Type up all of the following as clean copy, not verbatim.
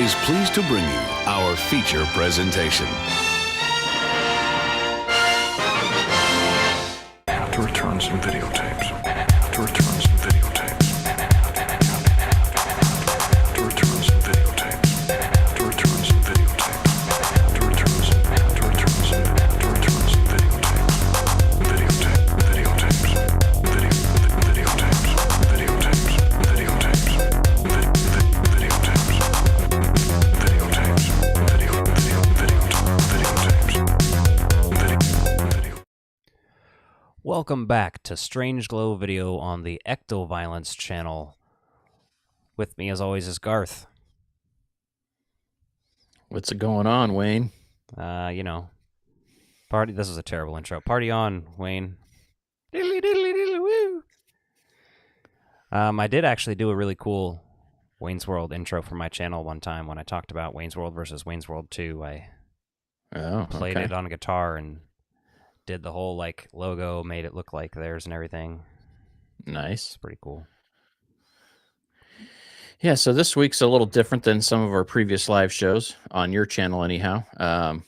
is pleased to bring you our feature presentation. To return some videotapes. To return some videotapes. To return some videotapes. To return some videotapes. To return some videotapes. Videotapes. Welcome back to Strange Glow Video on the Ectoviolence channel. With me, as always, is Garth. What's going on, Wayne? Party. This is a terrible intro. Party on, Wayne. Diddly diddly diddly woo. I did actually do a really cool Wayne's World intro for my channel one time when I talked about Wayne's World versus Wayne's World 2. I played it on a guitar and did the whole logo, made it look like theirs and everything. Nice. It's pretty cool. Yeah, so this week's a little different than some of our previous live shows on your channel anyhow, on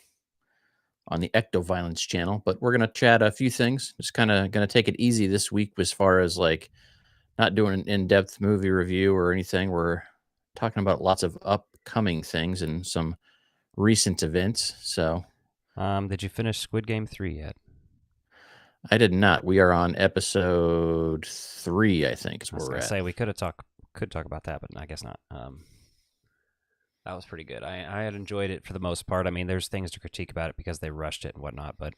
the Ectoviolence channel. But we're going to chat a few things. Just kind of going to take it easy this week as far as not doing an in-depth movie review or anything. We're talking about lots of upcoming things and some recent events. So, did you finish Squid Game 3 yet? I did not. We are on episode 3, I think, is where we're at. Say we could talk about that, but I guess not. That was pretty good. I had enjoyed it for the most part. I mean, there's things to critique about it because they rushed it and whatnot, but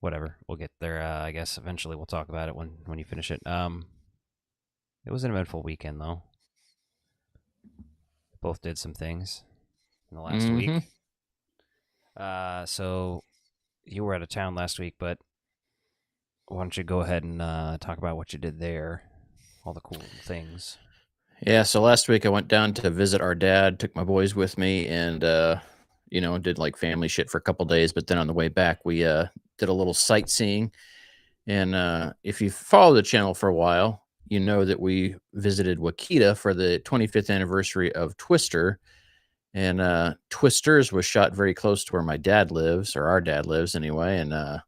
whatever. We'll get there. I guess eventually we'll talk about it when you finish it. It was an eventful weekend, though. Both did some things in the last week. So you were out of town last week, but why don't you go ahead and talk about what you did there, all the cool things. Yeah, so last week I went down to visit our dad, took my boys with me, and did family shit for a couple days. But then on the way back, we did a little sightseeing. And if you follow the channel for a while, you know that we visited Wakita for the 25th anniversary of Twister. And Twisters was shot very close to where my dad lives, or our dad lives anyway, and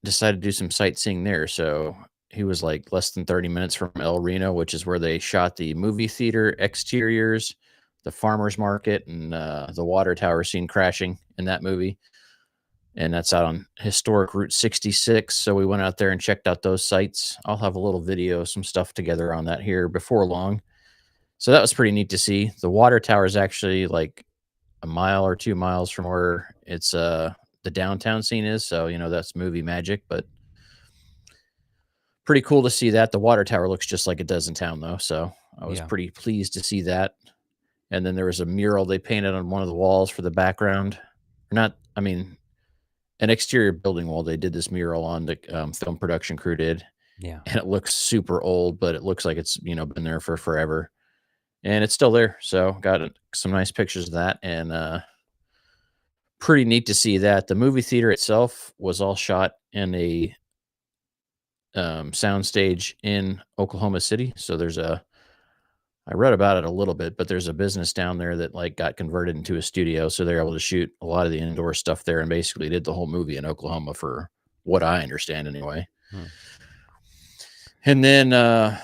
decided to do some sightseeing there. So he was less than 30 minutes from El Reno, which is where they shot the movie theater exteriors, the farmer's market, and the water tower scene crashing in that movie. And that's out on historic Route 66. So we went out there and checked out those sites. I'll have a little video, some stuff together on that here before long. So that was pretty neat to see. The water tower is actually a mile or 2 miles from where it's the downtown scene is. So, that's movie magic, but pretty cool to see that. The water tower looks just like it does in town, though. So I was pretty pleased to see that. And then there was a mural they painted on one of the walls for the background. An exterior building wall. They did this mural on the film production crew did. Yeah. And it looks super old, but it looks like it's, been there for forever. And it's still there. So got some nice pictures of that. And pretty neat to see that. The movie theater itself was all shot in a soundstage in Oklahoma City. So I read about it a little bit, but there's a business down there that got converted into a studio. So they're able to shoot a lot of the indoor stuff there and basically did the whole movie in Oklahoma for what I understand anyway. And then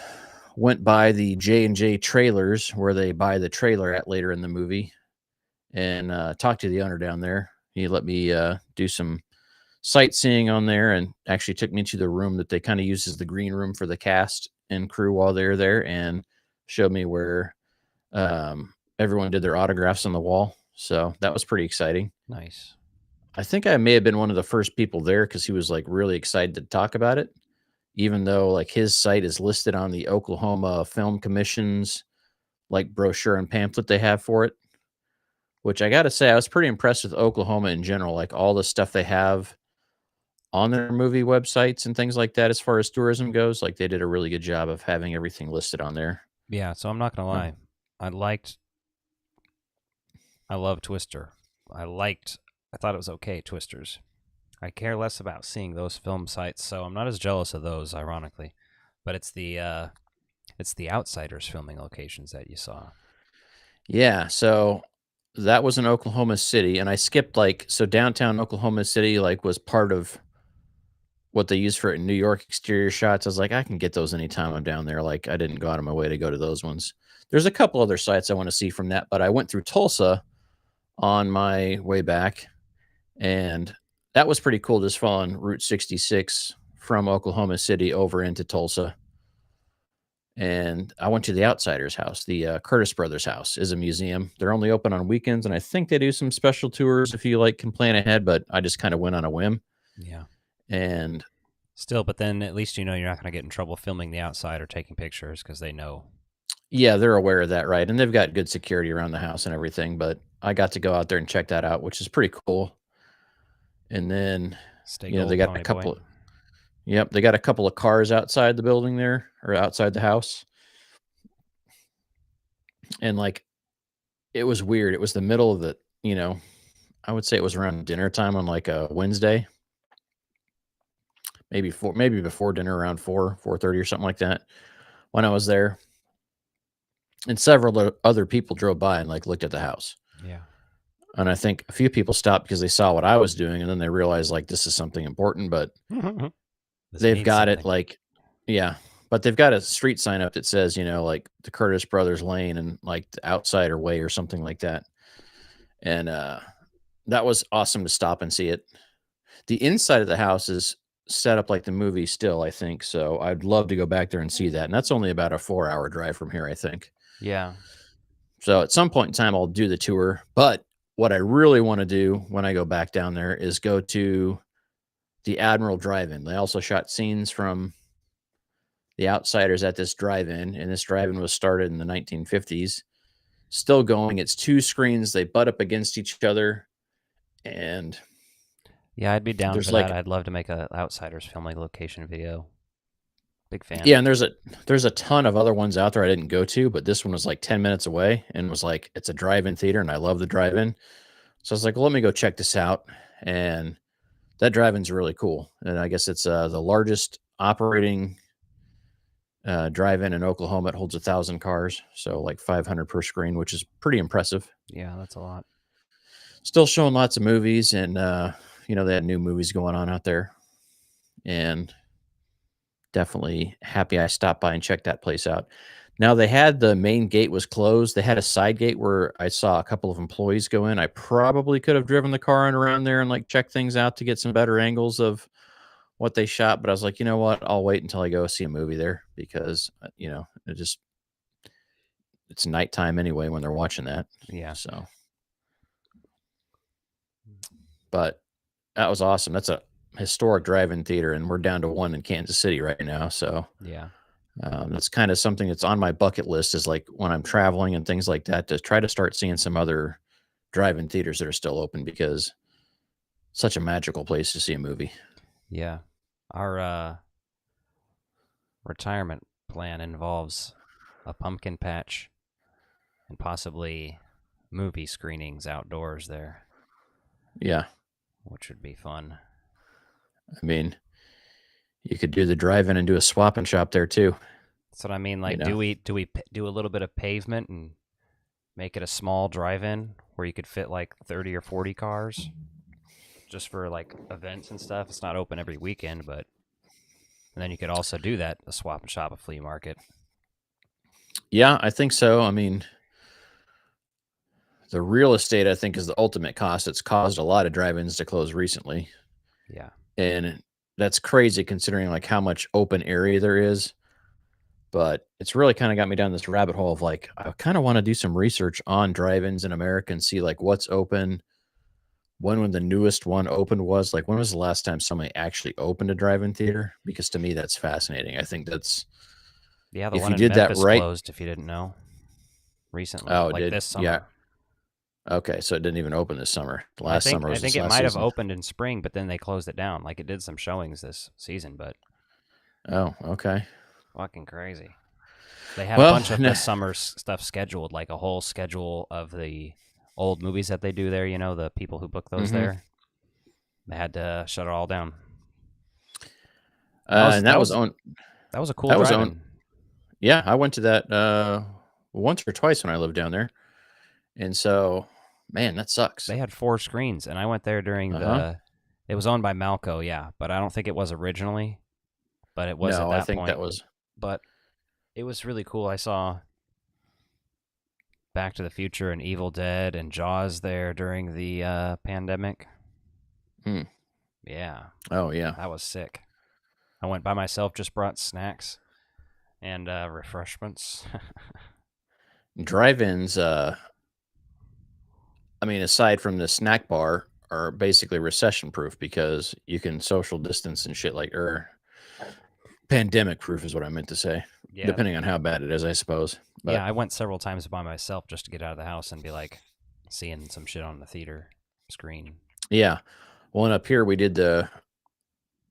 went by the J&J trailers where they buy the trailer at later in the movie and talked to the owner down there. He let me do some sightseeing on there and actually took me to the room that they kind of use as the green room for the cast and crew while they're there and showed me where everyone did their autographs on the wall. So that was pretty exciting. Nice. I think I may have been one of the first people there because he was really excited to talk about it, even though his site is listed on the Oklahoma Film Commission's brochure and pamphlet they have for it, which I got to say, I was pretty impressed with Oklahoma in general, all the stuff they have on their movie websites and things like that. As far as tourism goes, they did a really good job of having everything listed on there. Yeah. So I'm not going to lie. I love Twister. I thought it was okay, Twisters. I care less about seeing those film sites, so I'm not as jealous of those, ironically. But it's the Outsiders filming locations that you saw. Yeah, so that was in Oklahoma City, and I skipped, like, so downtown Oklahoma City, like, was part of what they use for New York exterior shots. I was like, "I can get those anytime I'm down there." Like, I didn't go out of my way to go to those ones. There's a couple other sites I wanna see from that, but I went through Tulsa on my way back, and that was pretty cool, just following Route 66 from Oklahoma City over into Tulsa. And I went to the Outsiders House. The Curtis Brothers House is a museum. They're only open on weekends, and I think they do some special tours if you like can plan ahead. But I just kind of went on a whim, Yeah. and Still, but then at least you know you're not going to get in trouble filming the outside or taking pictures because they know. yeah, they're aware of that, right? And they've got good security around the house and everything. But I got to go out there and check that out, which is pretty cool. And then, Stay they gold, got a Pony Boy. couple. Yep, they got a couple of cars outside the building there, or outside the house, and like it was weird. It was the middle of the, I would say it was around dinner time on like a Wednesday, maybe before dinner around 4:30 or something like that when I was there, and several other people drove by and like looked at the house. Yeah. And I think a few people stopped because they saw what I was doing, and then they realized like this is something important. But This they've means got it something. like, yeah, but they've got a street sign up that says, like the Curtis Brothers Lane and like the Outsider Way or something like that. And that was awesome to stop and see it. The inside of the house is set up like the movie still, I think. So I'd love to go back there and see that. And that's only about a 4-hour drive from here, I think. Yeah. So at some point in time, I'll do the tour. But what I really want to do when I go back down there is go to the Admiral Drive-In. They also shot scenes from The Outsiders at this drive-in, and this drive-in was started in the 1950s. Still going. It's two screens. They butt up against each other, and Yeah, I'd be down there's for that. like, I'd love to make a Outsiders filming location video. Big fan. yeah, and there's a ton of other ones out there I didn't go to, but this one was like 10 minutes away and was like it's a drive-in theater, and I love the drive-in. So I was like, well, let me go check this out. And that drive-in's really cool. And I guess it's the largest operating drive-in in Oklahoma. It holds 1,000 cars, so like 500 per screen, which is pretty impressive. Yeah, that's a lot. Still showing lots of movies, and they had new movies going on out there, and definitely happy I stopped by and checked that place out. Now they had the main gate was closed. They had a side gate where I saw a couple of employees go in. I probably could have driven the car in around there and like check things out to get some better angles of what they shot. But I was like, you know what? I'll wait until I go see a movie there because it's nighttime anyway when they're watching that. Yeah. So, but that was awesome. That's a historic drive-in theater, and we're down to one in Kansas City right now. So Yeah. that's kind of something that's on my bucket list is like when I'm traveling and things like that to try to start seeing some other drive-in theaters that are still open because such a magical place to see a movie. Yeah. Our retirement plan involves a pumpkin patch and possibly movie screenings outdoors there, Yeah. which would be fun. I mean, you could do the drive-in and do a swap and shop there too. That's what I mean. Like, You do know? we do a little bit of pavement and make it a small drive-in where you could fit like 30 or 40 cars just for like events and stuff? It's not open every weekend, but and then you could also do that, a swap and shop, a flea market. Yeah, I think so. I mean, the real estate, I think, is the ultimate cost. It's caused a lot of drive-ins to close recently. Yeah. And that's crazy considering like how much open area there is. But it's really kind of got me down this rabbit hole of like, I kind of want to do some research on drive-ins in America and see like what's open, when the newest one opened was. Like, when was the last time somebody actually opened a drive-in theater? Because to me, that's fascinating. I think that's, Yeah, the if one you in did that Memphis right. closed, if you didn't know, recently, Oh, it like did. this Yeah. summer. Okay. So it didn't even open this summer. I Last think summer was this it last might have season. opened in spring, but then they closed it down. Like it did some showings this season, but Oh, okay. fucking crazy. They had a Well, bunch of the summer stuff scheduled, like a whole schedule of the old movies that they do there. You know, the people who book those there. They had to shut it all down. and that was on. That was a cool That was drive-in. on. Yeah, I went to that once or twice when I lived down there. And so, man, that sucks. They had 4 screens, and I went there during the. It was owned by Malco, yeah, but I don't think it was originally. But it was at No, I that think point. that was. But it was really cool. I saw Back to the Future and Evil Dead and Jaws there during the pandemic. Hmm. Yeah, Oh yeah. that was sick. I went by myself, just brought snacks and refreshments. Drive-ins. I mean, aside from the snack bar, are basically recession-proof because you can social distance and shit like, or pandemic-proof is what I meant to say. Yeah, Depending on how bad it is, I suppose. But yeah. I went several times by myself just to get out of the house and be like seeing some shit on the theater screen. yeah. Well, and up here we did the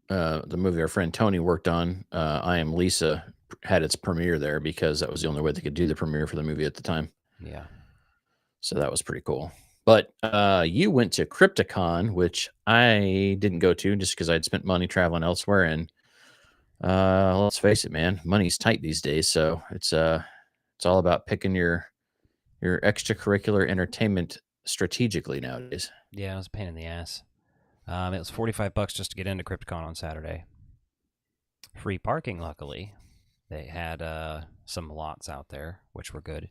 movie our friend Tony worked on. I Am Lisa had its premiere there because that was the only way they could do the premiere for the movie at the time. Yeah. So that was pretty cool. But you went to Crypticon, which I didn't go to just because I'd spent money traveling elsewhere. And let's face it, man, money's tight these days. So it's all about picking your extracurricular entertainment strategically nowadays. Yeah, it was a pain in the ass. It was $45 just to get into Crypticon on Saturday. Free parking, luckily. They had some lots out there, which were good.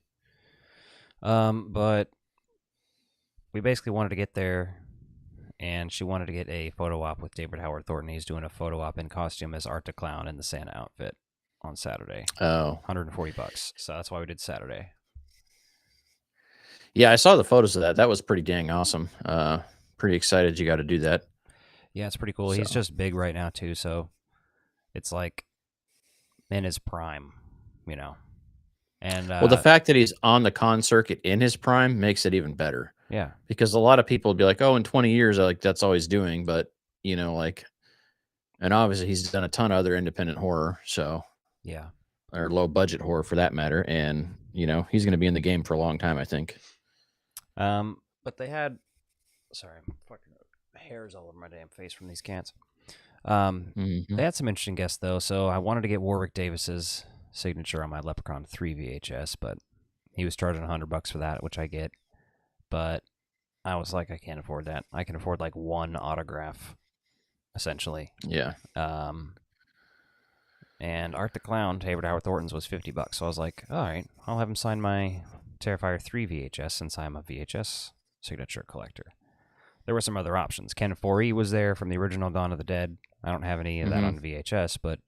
But we basically wanted to get there, and she wanted to get a photo op with David Howard Thornton. He's doing a photo op in costume as Art the Clown in the Santa outfit on Saturday. Oh, $140. So that's why we did Saturday. yeah, I saw the photos of that. That was pretty dang awesome. Pretty excited you got to do that. Yeah, it's pretty cool. He's just big right now too, so it's like in his prime, you know. And well, the fact that he's on the con circuit in his prime makes it even better. yeah, Because a lot of people would be like, "Oh, in 20 years, like that's all he's doing," but like, and obviously he's done a ton of other independent horror, so yeah. or low budget horror for that matter, and he's going to be in the game for a long time, I think. But they had, sorry, fucking hairs all over my damn face from these cats. Mhm. They had some interesting guests though, so I wanted to get Warwick Davis's signature on my Leprechaun 3 VHS, but he was charging $100 for that, which I get. But I was like, I can't afford that. I can afford like one autograph, essentially. Yeah. And Art the Clown, David Howard Thornton's, was $50. So I was like, all right, I'll have him sign my Terrifier 3 VHS since I'm a VHS signature collector. There were some other options. Ken Foree was there from the original Dawn of the Dead. I don't have any of that on VHS, but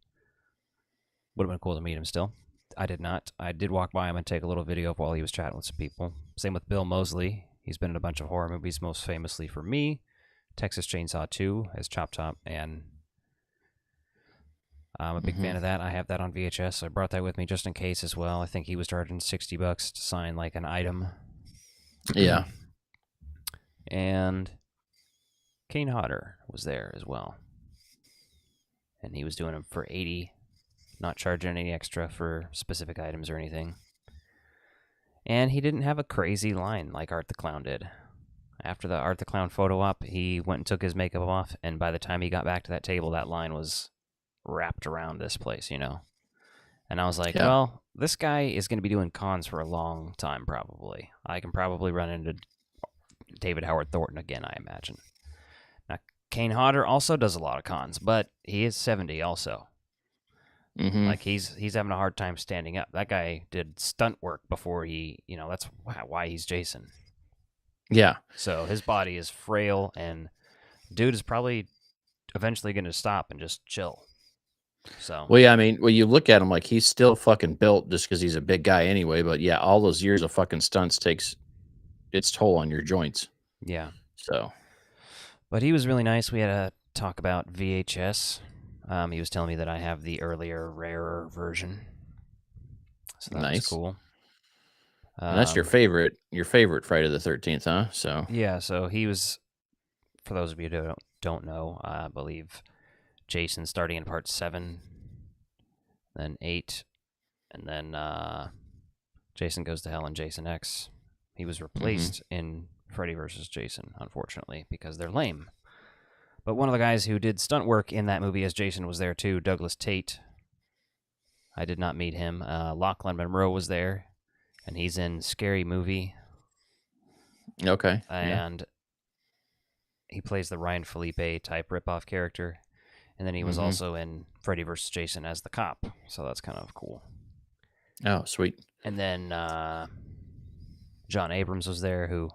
would have been cool to meet him still. I did not. I did walk by him and take a little video while he was chatting with some people. Same with Bill Moseley. He's been in a bunch of horror movies, most famously for me, Texas Chainsaw 2 as Chop Top, and I'm a big fan of that. I have that on VHS. I brought that with me just in case as well. I think he was charging $60 to sign like an item. Yeah. And Kane Hodder was there as well. And he was doing them for $80, not charging any extra for specific items or anything. And he didn't have a crazy line like Art the Clown did. After the Art the Clown photo op, he went and took his makeup off, and by the time he got back to that table, that line was wrapped around this place, And I was like, well, this guy is going to be doing cons for a long time, probably. I can probably run into David Howard Thornton again, I imagine. Now, Kane Hodder also does a lot of cons, but he is 70 also. Like, he's having a hard time standing up. That guy did stunt work before he, that's why he's Jason. Yeah. So his body is frail, and dude is probably eventually going to stop and just chill. So, well, yeah, I mean, you look at him like he's still fucking built just because he's a big guy anyway. But yeah, all those years of fucking stunts takes its toll on your joints. Yeah. So, but he was really nice. We had a talk about VHS. He was telling me that I have the earlier, rarer version. So that was cool. And that's your favorite Friday the 13th, huh? So yeah. So he was, for those of you who don't know, I believe Jason starting in part 7, then 8, and then Jason Goes to Hell and Jason X. He was replaced in Freddy vs. Jason, unfortunately, because they're lame. But one of the guys who did stunt work in that movie as Jason was there too, Douglas Tate. I did not meet him. Lachlan Monroe was there, and he's in Scary Movie. Okay. Yeah. and he plays the Ryan Felipe type ripoff character. And then he was Mhm. also in Freddy vs. Jason as the cop, so that's kind of cool. Oh, sweet. And then John Abrams was there, who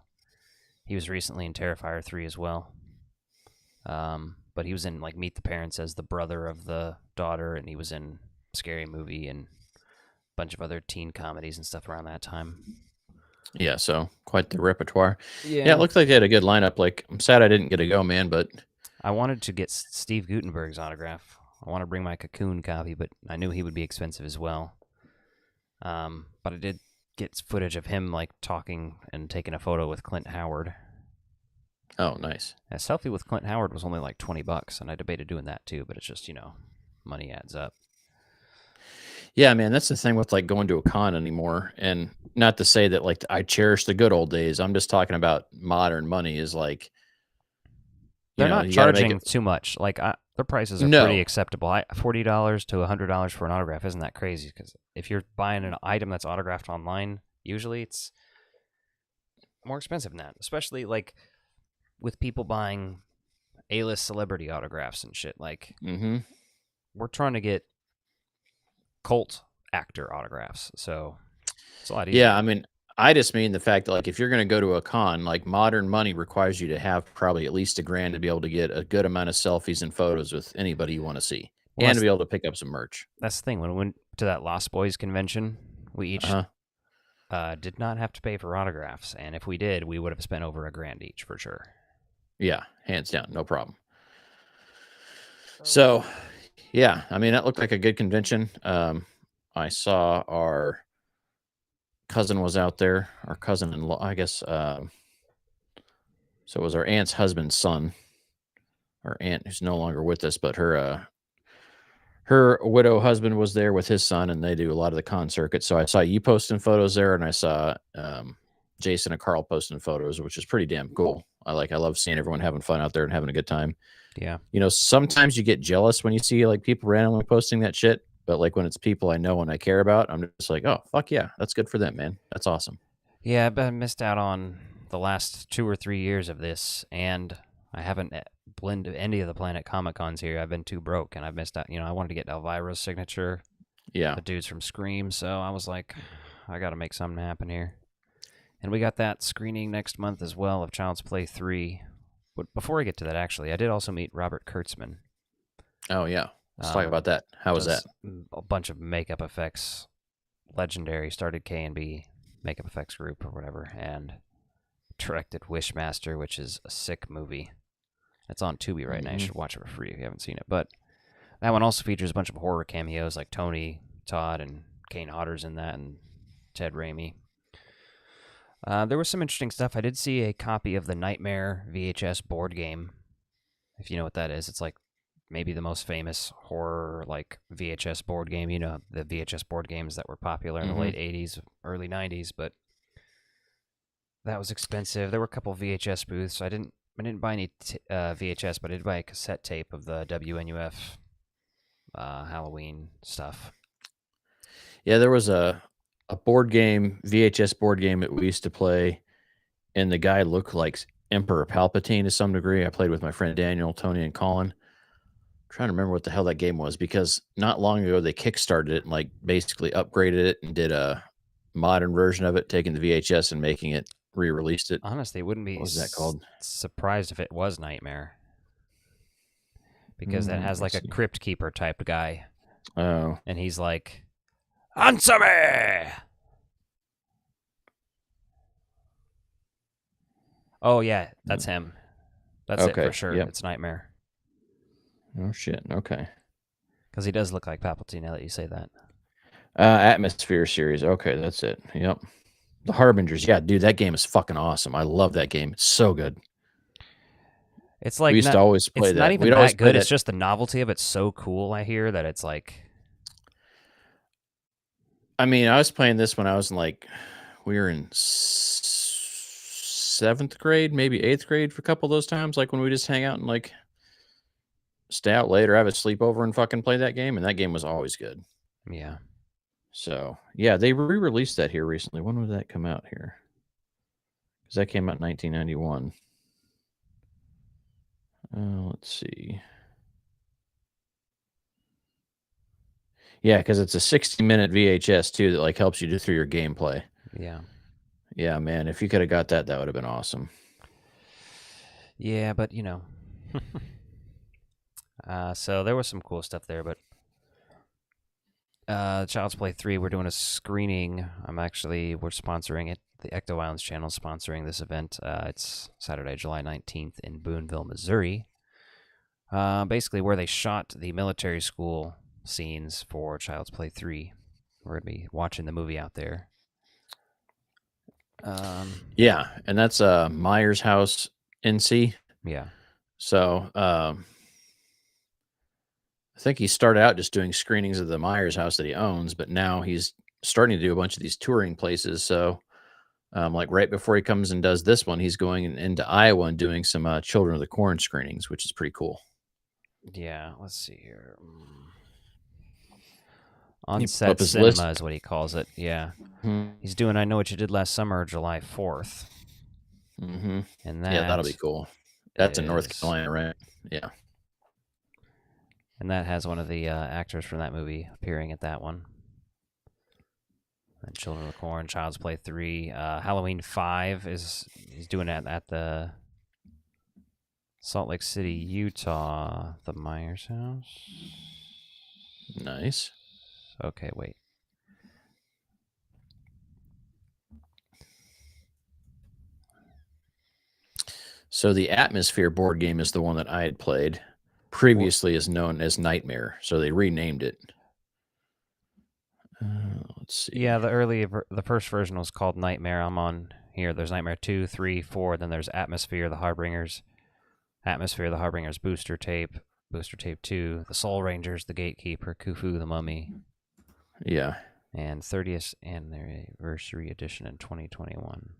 he was recently in Terrifier 3 as well. But he was in like Meet the Parents as the brother of the daughter, and he was in Scary Movie and a bunch of other teen comedies and stuff around that time. Yeah, so quite the repertoire. Yeah, Yeah, it looks like they had a good lineup. Like, I'm sad I didn't get to go, man, but I wanted to get Steve Gutenberg's autograph. I want to bring my Cocoon copy, but I knew he would be expensive as well. But I did get footage of him like talking and taking a photo with Clint Howard. oh, nice. A selfie with Clint Howard was only like $20, and I debated doing that too, but it's just, money adds up. Yeah, man, that's the thing with like going to a con anymore. And not to say that like I cherish the good old days. I'm just talking about modern money is like They're not you gotta make charging it. too much. Like their prices are No. pretty acceptable. $40 to $100 for an autograph isn't that crazy? Because if you're buying an item that's autographed online, usually it's more expensive than that. Especially like with people buying A-list celebrity autographs and shit. Like Mm-hmm. we're trying to get cult actor autographs, so it's a lot easier. Yeah, I mean, I just mean the fact that like if you're gonna go to a con, like modern money requires you to have probably at least $1,000 to be able to get a good amount of selfies and photos with anybody you want to see. Well, And to be able to pick up some merch. that's the thing. When we went to that Lost Boys convention, we each did not have to pay for autographs, and if we did, we would have spent over $1,000 each for sure. Yeah, hands down, no problem. So, yeah, I mean, that looked like a good convention. I saw our cousin was out there, our cousin-in-law, I guess. So it was our aunt's husband's son, our aunt who's no longer with us, but her widow husband was there with his son, and they do a lot of the con circuit. So I saw you posting photos there, and I saw Jason and Carl posting photos, which is pretty damn cool. I love seeing everyone having fun out there and having a good time. Yeah. Sometimes you get jealous when you see like people randomly posting that shit, but like when it's people I know and I care about, I'm just like, oh fuck yeah, that's good for them, man. That's awesome. Yeah, I missed out on the last 2 or 3 years of this, and I haven't been to any of the Planet Comic Cons here. I've been too broke, and I've missed out. I wanted to get Elvira's signature, Yeah. the dudes from Scream, so I was like, I got to make something happen here. And we got that screening next month as well of Child's Play 3. But before I get to that, actually, I did also meet Robert Kurtzman. Oh yeah. Let's talk about that. How was that? A bunch of makeup effects. Legendary started K&B makeup effects group or whatever, and directed Wishmaster, which is a sick movie. It's on Tubi right now. You should watch it for free if you haven't seen it. But that one also features a bunch of horror cameos like Tony Todd and Kane Hodder's in that, and Ted Raimi. There was some interesting stuff. I did see a copy of the Nightmare VHS board game. If you know what that is, it's like maybe the most famous horror like VHS board game. The VHS board games that were popular in the late 80s, early 90s, but that was expensive. There were a couple VHS booths. I didn't buy any VHS, but I did buy a cassette tape of the WNUF Halloween stuff. Yeah, there was a board game, VHS board game that we used to play, and the guy looked like Emperor Palpatine to some degree. I played with my friend Daniel, Tony, and Colin. I'm trying to remember what the hell that game was, because not long ago they kickstarted it and like basically upgraded it and did a modern version of it, taking the VHS and making it re-released it. Honestly, wouldn't be What was that called? surprised if it was Nightmare, because that has like a Crypt Keeper type guy. Oh, and he's like, "Answer me!" Oh yeah, that's him. That's it for sure. Yep. It's Nightmare. Oh shit. Okay. Because he does look like Palpatine now that you say that. Atmosphere series. Okay, that's it. Yep. The Harbingers. Yeah, dude, that game is fucking awesome. I love that game. It's so good. It's like we used to always play it's that. not even We'd always that play good. that. It's just the novelty of it's so cool. I hear that it's like. I mean, I was playing this when I was in we were in 7th grade, maybe 8th grade for a couple of those times, like when we just hang out and stay out later, have a sleepover and fucking play that game. And that game was always good. Yeah. So, yeah, they re-released that here recently. When would that come out here? because that came out in 1991. Let's see. Yeah, because it's a 60-minute VHS too that like helps you do through your gameplay. Yeah. Yeah, man, if you could have got that, that would have been awesome. Yeah, but you know. So there was some cool stuff there, but Child's Play 3, we're doing a screening. We're sponsoring it. The Ecto Islands channel is sponsoring this event. It's Saturday, July 19th in Boonville, Missouri. Basically where they shot the military school scenes for Child's Play 3. We're going to be watching the movie out there. Yeah, and that's Myers House, NC. Yeah. So I think he started out just doing screenings of the Myers House that he owns, but now he's starting to do a bunch of these touring places. So like right before he comes and does this one, he's going into Iowa and doing some Children of the Corn screenings, which is pretty cool. Yeah, let's see here. He On-set put up his cinema list. is what he calls it. Yeah. Mhm. He's doing I Know What You Did Last Summer, July 4th. Mm-hmm. And that Yeah, that'll be cool. That's in North is- Carolina, right? Yeah. And that has one of the actors from that movie appearing at that one. And Children of the Corn, Child's Play 3. Halloween 5 he's doing it at the Salt Lake City, Utah, the Myers House. Nice. Okay, wait. So the Atmosphere board game is the one that I had played. Previously is known as Nightmare, so they renamed it. Let's see. Yeah, the first version was called Nightmare. I'm on here. There's Nightmare 2, 3, 4. Then there's Atmosphere, the Harbingers. Atmosphere, the Harbingers Booster Tape. Booster Tape 2. The Soul Rangers, the Gatekeeper. Khufu, the Mummy. Yeah. And 30th Anniversary Edition in 2021.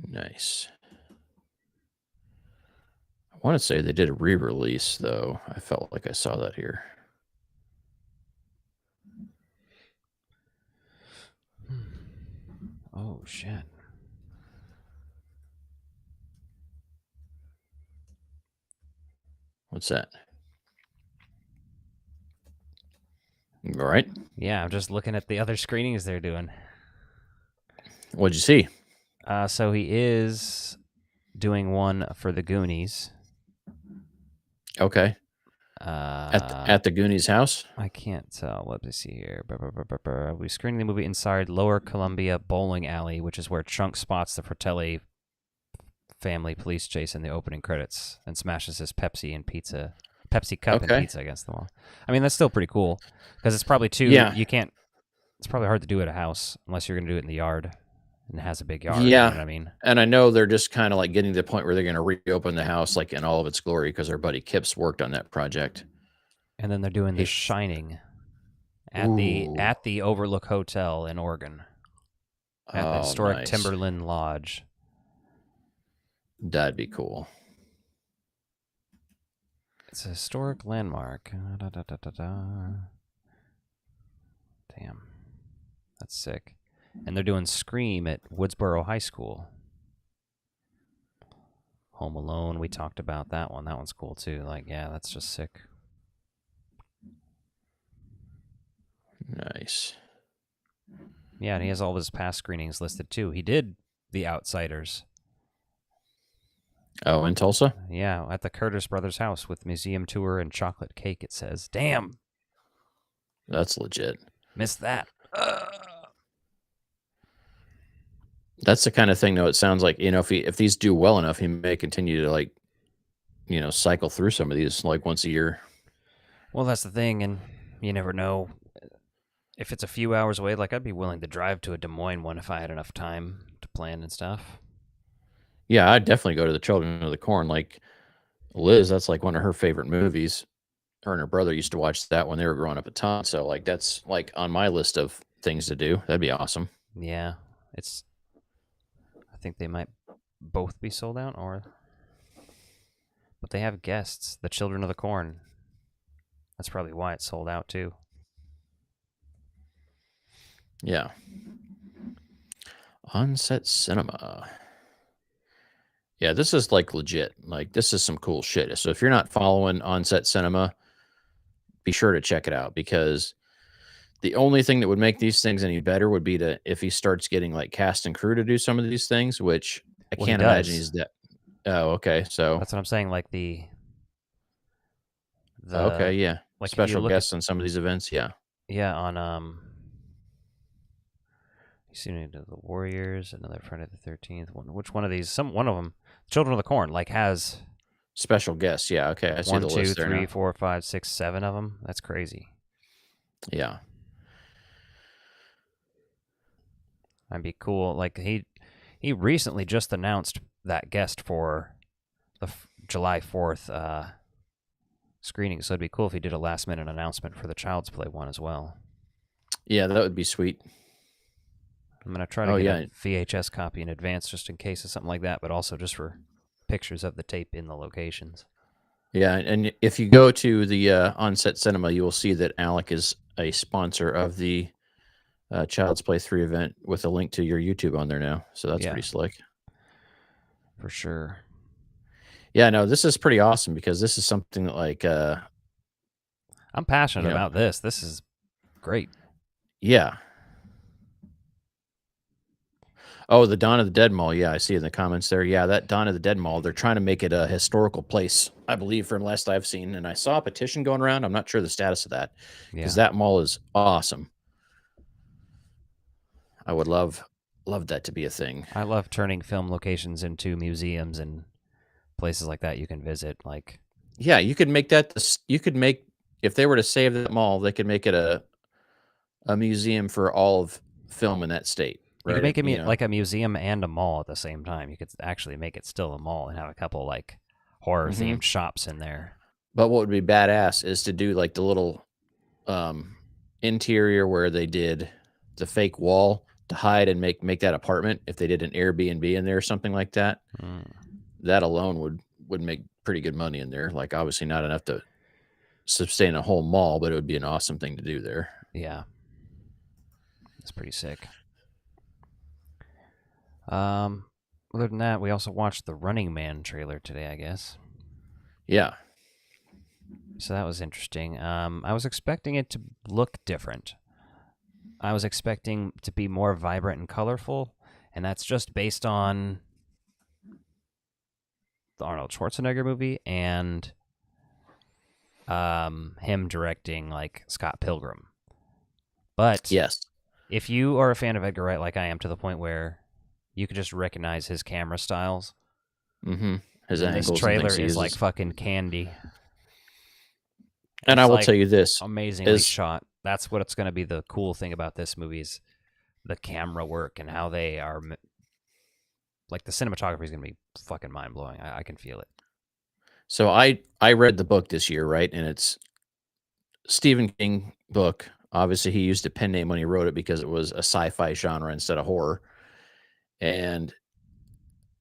Nice. I want to say they did a re-release, though. I felt like I saw that here. Oh, shit. What's that? All right. Yeah, I'm just looking at the other screenings they're doing. What'd you see? So he is doing one for the Goonies. Okay. At the Goonies house? I can't tell. Let me see here. We screening the movie inside Lower Columbia Bowling Alley, which is where Chunk spots the Fratelli family police chase in the opening credits and smashes his Pepsi cup and pizza against the wall. I mean, that's still pretty cool because it's probably you can't. It's probably hard to do at a house unless you're going to do it in the yard and it has a big yard. Yeah. You know what I mean? And I know they're just kind of like getting to the point where they're going to reopen the house like in all of its glory because their buddy Kip's worked on that project. And then they're doing The Shining at the Overlook Hotel in Oregon at the historic nice. Timberland Lodge. That'd be cool. It's a historic landmark. Damn. That's sick. And they're doing Scream at Woodsboro High School. Home Alone, we talked about that one. That one's cool too. Like, yeah, that's just sick. Nice. Yeah, and he has all of his past screenings listed too. He did The Outsiders. Oh, in Tulsa? Yeah, at the Curtis Brothers house with museum tour and chocolate cake, it says. Damn. That's legit. Missed that. That's the kind of thing, though. It sounds like, if these do well enough, he may continue to cycle through some of these like once a year. Well, that's the thing, and you never know. If it's a few hours away, like I'd be willing to drive to a Des Moines one if I had enough time to plan and stuff. Yeah, I'd definitely go to the Children of the Corn. Like Liz, that's like one of her favorite movies. Her and her brother used to watch that when they were growing up a ton. So like that's like on my list of things to do. That'd be awesome. Yeah, I think they might both be sold out, but they have guests, the Children of the Corn. That's probably why it's sold out too. Yeah. On-set cinema. Yeah, this is like legit. Like this is some cool shit. So if you're not following On-set cinema, be sure to check it out because the only thing that would make these things any better would be to if he starts getting like cast and crew to do some of these things, which I Well, he can't imagine does. he's that. Oh, okay. So That's what I'm saying. Like okay, the yeah. like if you Special look at guests on some of these events, yeah. on you see the Warriors, another Friday the 13th one. Which one of these? One of them, Children of the Corn, like has Special guests, yeah. Okay, I see one, the two, list there three, now. 4, 5, 6, 7 of them. That's crazy. Yeah. That'd be cool. Like he recently just announced that guest for the July 4th screening, so it'd be cool if he did a last minute announcement for the Child's Play one as well. Yeah, that would be sweet. I'm gonna try to get a VHS copy in advance just in case of something like that, but also just for pictures of the tape in the locations. Yeah, and if you go to the On-set cinema, you will see that Alec is a sponsor of the Child's Play 3 event with a link to your YouTube on there now. So that's pretty slick. For sure. Yeah, no, this is pretty awesome because this is something that like I'm passionate about this. This is great. Yeah. Oh, the Dawn of the Dead Mall. Yeah, I see in the comments there. Yeah, that Dawn of the Dead Mall, they're trying to make it a historical place, I believe, from last I've seen. And I saw a petition going around. I'm not sure the status of that because that mall is awesome. I would love that to be a thing. I love turning film locations into museums and places like that you can visit. Like, yeah, you could make that. You could make if they were to save that mall, they could make it a museum for all of film in that state. You right? could make it like a museum and a mall at the same time. You could actually make it still a mall and have a couple like horror themed shops in there. But what would be badass is to do like the little interior where they did the fake wall to hide and make that apartment. If they did an Airbnb in there or something like that, that alone would make pretty good money in there. Like obviously not enough to sustain a whole mall, but it would be an awesome thing to do there. Yeah, it's pretty sick. Other than that, we also watched the Running Man trailer today, I guess. Yeah. So that was interesting. I was expecting it to look different. I was expecting to be more vibrant and colorful, and that's just based on the Arnold Schwarzenegger movie and him directing like Scott Pilgrim. But yes, if you are a fan of Edgar Wright like I am to the point where you could just recognize his camera styles, his angles, this trailer is like fucking candy. And I will tell you this, amazingly shot. That's what it's going to be. The cool thing about this movie is the camera work and how they are. Like the cinematography is going to be fucking mind blowing. I can feel it. So I read the book this year, right? And it's Stephen King book. Obviously, he used a pen name when he wrote it because it was a sci-fi genre instead of horror. And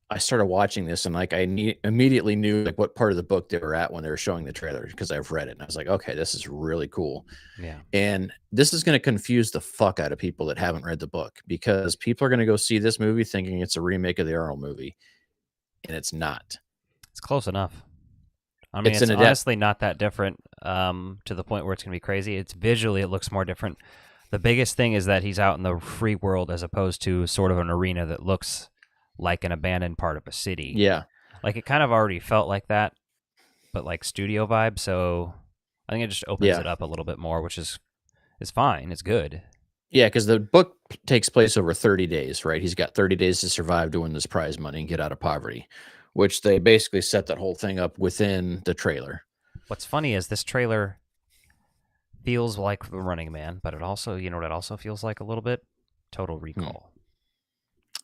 I started watching this, and like I immediately knew like what part of the book they were at when they were showing the trailer because I've read it, and I was like, okay, this is really cool. Yeah. And this is going to confuse the fuck out of people that haven't read the book because people are going to go see this movie thinking it's a remake of the Arnold movie, and it's not. It's close enough. I mean, it's honestly not that different to the point where it's going to be crazy. It's visually, it looks more different. The biggest thing is that he's out in the free world as opposed to sort of an arena that looks like an abandoned part of a city. Yeah. Like it kind of already felt like that, but like studio vibe. So I think it just opens it up a little bit more, which is fine. It's good. Yeah, because the book takes place over 30 days, right? He's got 30 days to survive to win this prize money and get out of poverty, which they basically set that whole thing up within the trailer. What's funny is this trailer feels like The Running Man, but it also, you know what it also feels like a little bit? Total Recall.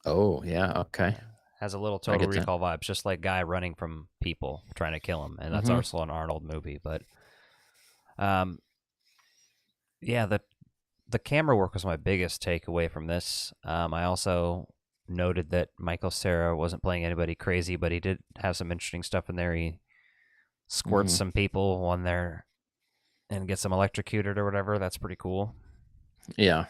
Oh, yeah, okay. Has a little Total Recall vibes, just like guy running from people trying to kill him, and that's also an Arnold movie. But, yeah, the camera work was my biggest takeaway from this. I also noted that Michael Cera wasn't playing anybody crazy, but he did have some interesting stuff in there. He squirts some people on there and gets them electrocuted or whatever. That's pretty cool. Yeah.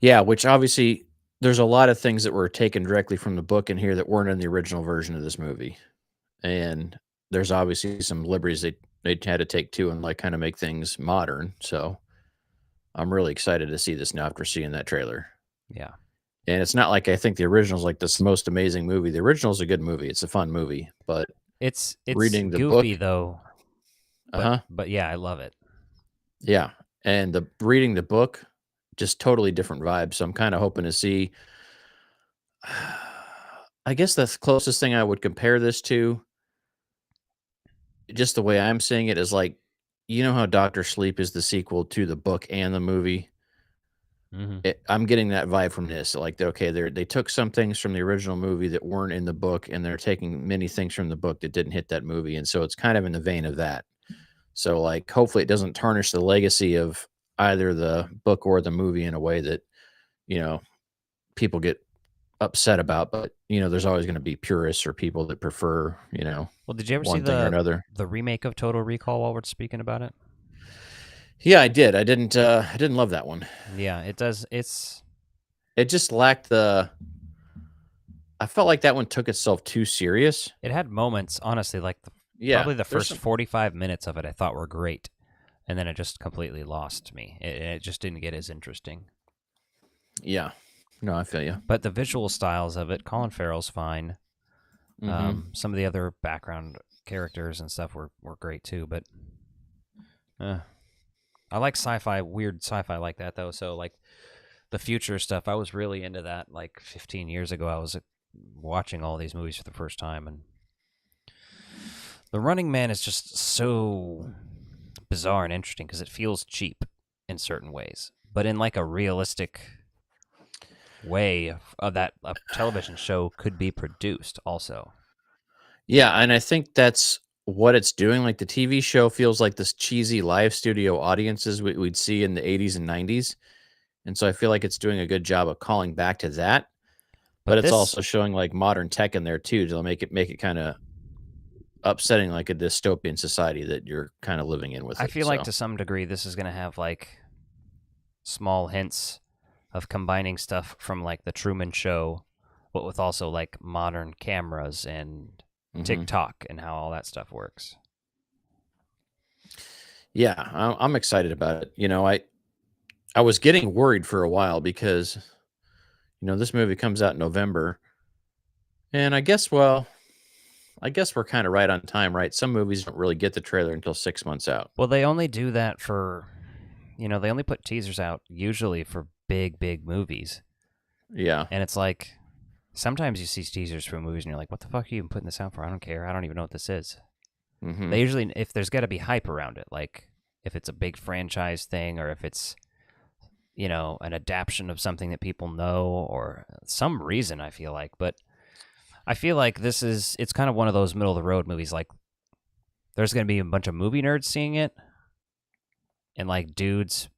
Yeah, which obviously there's a lot of things that were taken directly from the book in here that weren't in the original version of this movie, and there's obviously some liberties they had to take too, and like kind of make things modern. So I'm really excited to see this now after seeing that trailer. Yeah. And it's not like I think the original's like this most amazing movie. The original's a good movie. It's a fun movie, but It's reading the book, goofy though, but yeah, I love it. yeah, and the reading the book, just totally different vibe. So I'm kind of hoping to see. I guess the closest thing I would compare this to, just the way I'm seeing it, is like, you know how Doctor Sleep is the sequel to the book and the movie. Hmm. I'm getting that vibe from this. Like, okay, they took some things from the original movie that weren't in the book, and they're taking many things from the book that didn't hit that movie, and so it's kind of in the vein of that. So, like, hopefully, it doesn't tarnish the legacy of either the book or the movie in a way that you know people get upset about. But there's always going to be purists or people that prefer Well, did you ever see one thing or another. the remake of Total Recall while we're speaking about it? Yeah, I did. I didn't. I didn't love that one. Yeah, it does. It just lacked the. I felt like that one took itself too serious. It had moments, honestly, like Yeah, probably the there's first some- 45 minutes of it I thought were great, and then it just completely lost me. It just didn't get as interesting. Yeah, no, I feel you. But the visual styles of it, Colin Farrell's fine. Some of the other background characters and stuff were great too, but I like sci-fi, weird sci-fi like that though. So like the future stuff, I was really into that. Like 15 years ago, I was watching all these movies for the first time, and The Running Man is just so bizarre and interesting because it feels cheap in certain ways, but in like a realistic way of that a television show could be produced also. Yeah, and I think that's what it's doing. Like the TV show feels like this cheesy live studio audiences we'd see in the 80s and 90s. And so I feel like it's doing a good job of calling back to that. But it's this, also showing like modern tech in there too to make it kind of upsetting, like a dystopian society that you're kind of living in with. I feel like to some degree this is going to have like small hints of combining stuff from like the Truman Show, but with also like modern cameras and TikTok and how all that stuff works. Yeah, I'm excited about it. I was getting worried for a while because this movie comes out in November, and I guess we're kind of right on time, right? Some movies don't really get the trailer until 6 months out. Well, they only do that for, they only put teasers out usually for big movies. Yeah. And it's like, sometimes you see teasers for movies and you're like, what the fuck are you even putting this out for? I don't care. I don't even know what this is. They usually, if there's got to be hype around it, like if it's a big franchise thing or if it's, an adaptation of something that people know or some reason, I feel like. But I feel like it's kind of one of those middle of the road movies. Like there's going to be a bunch of movie nerds seeing it and like dudes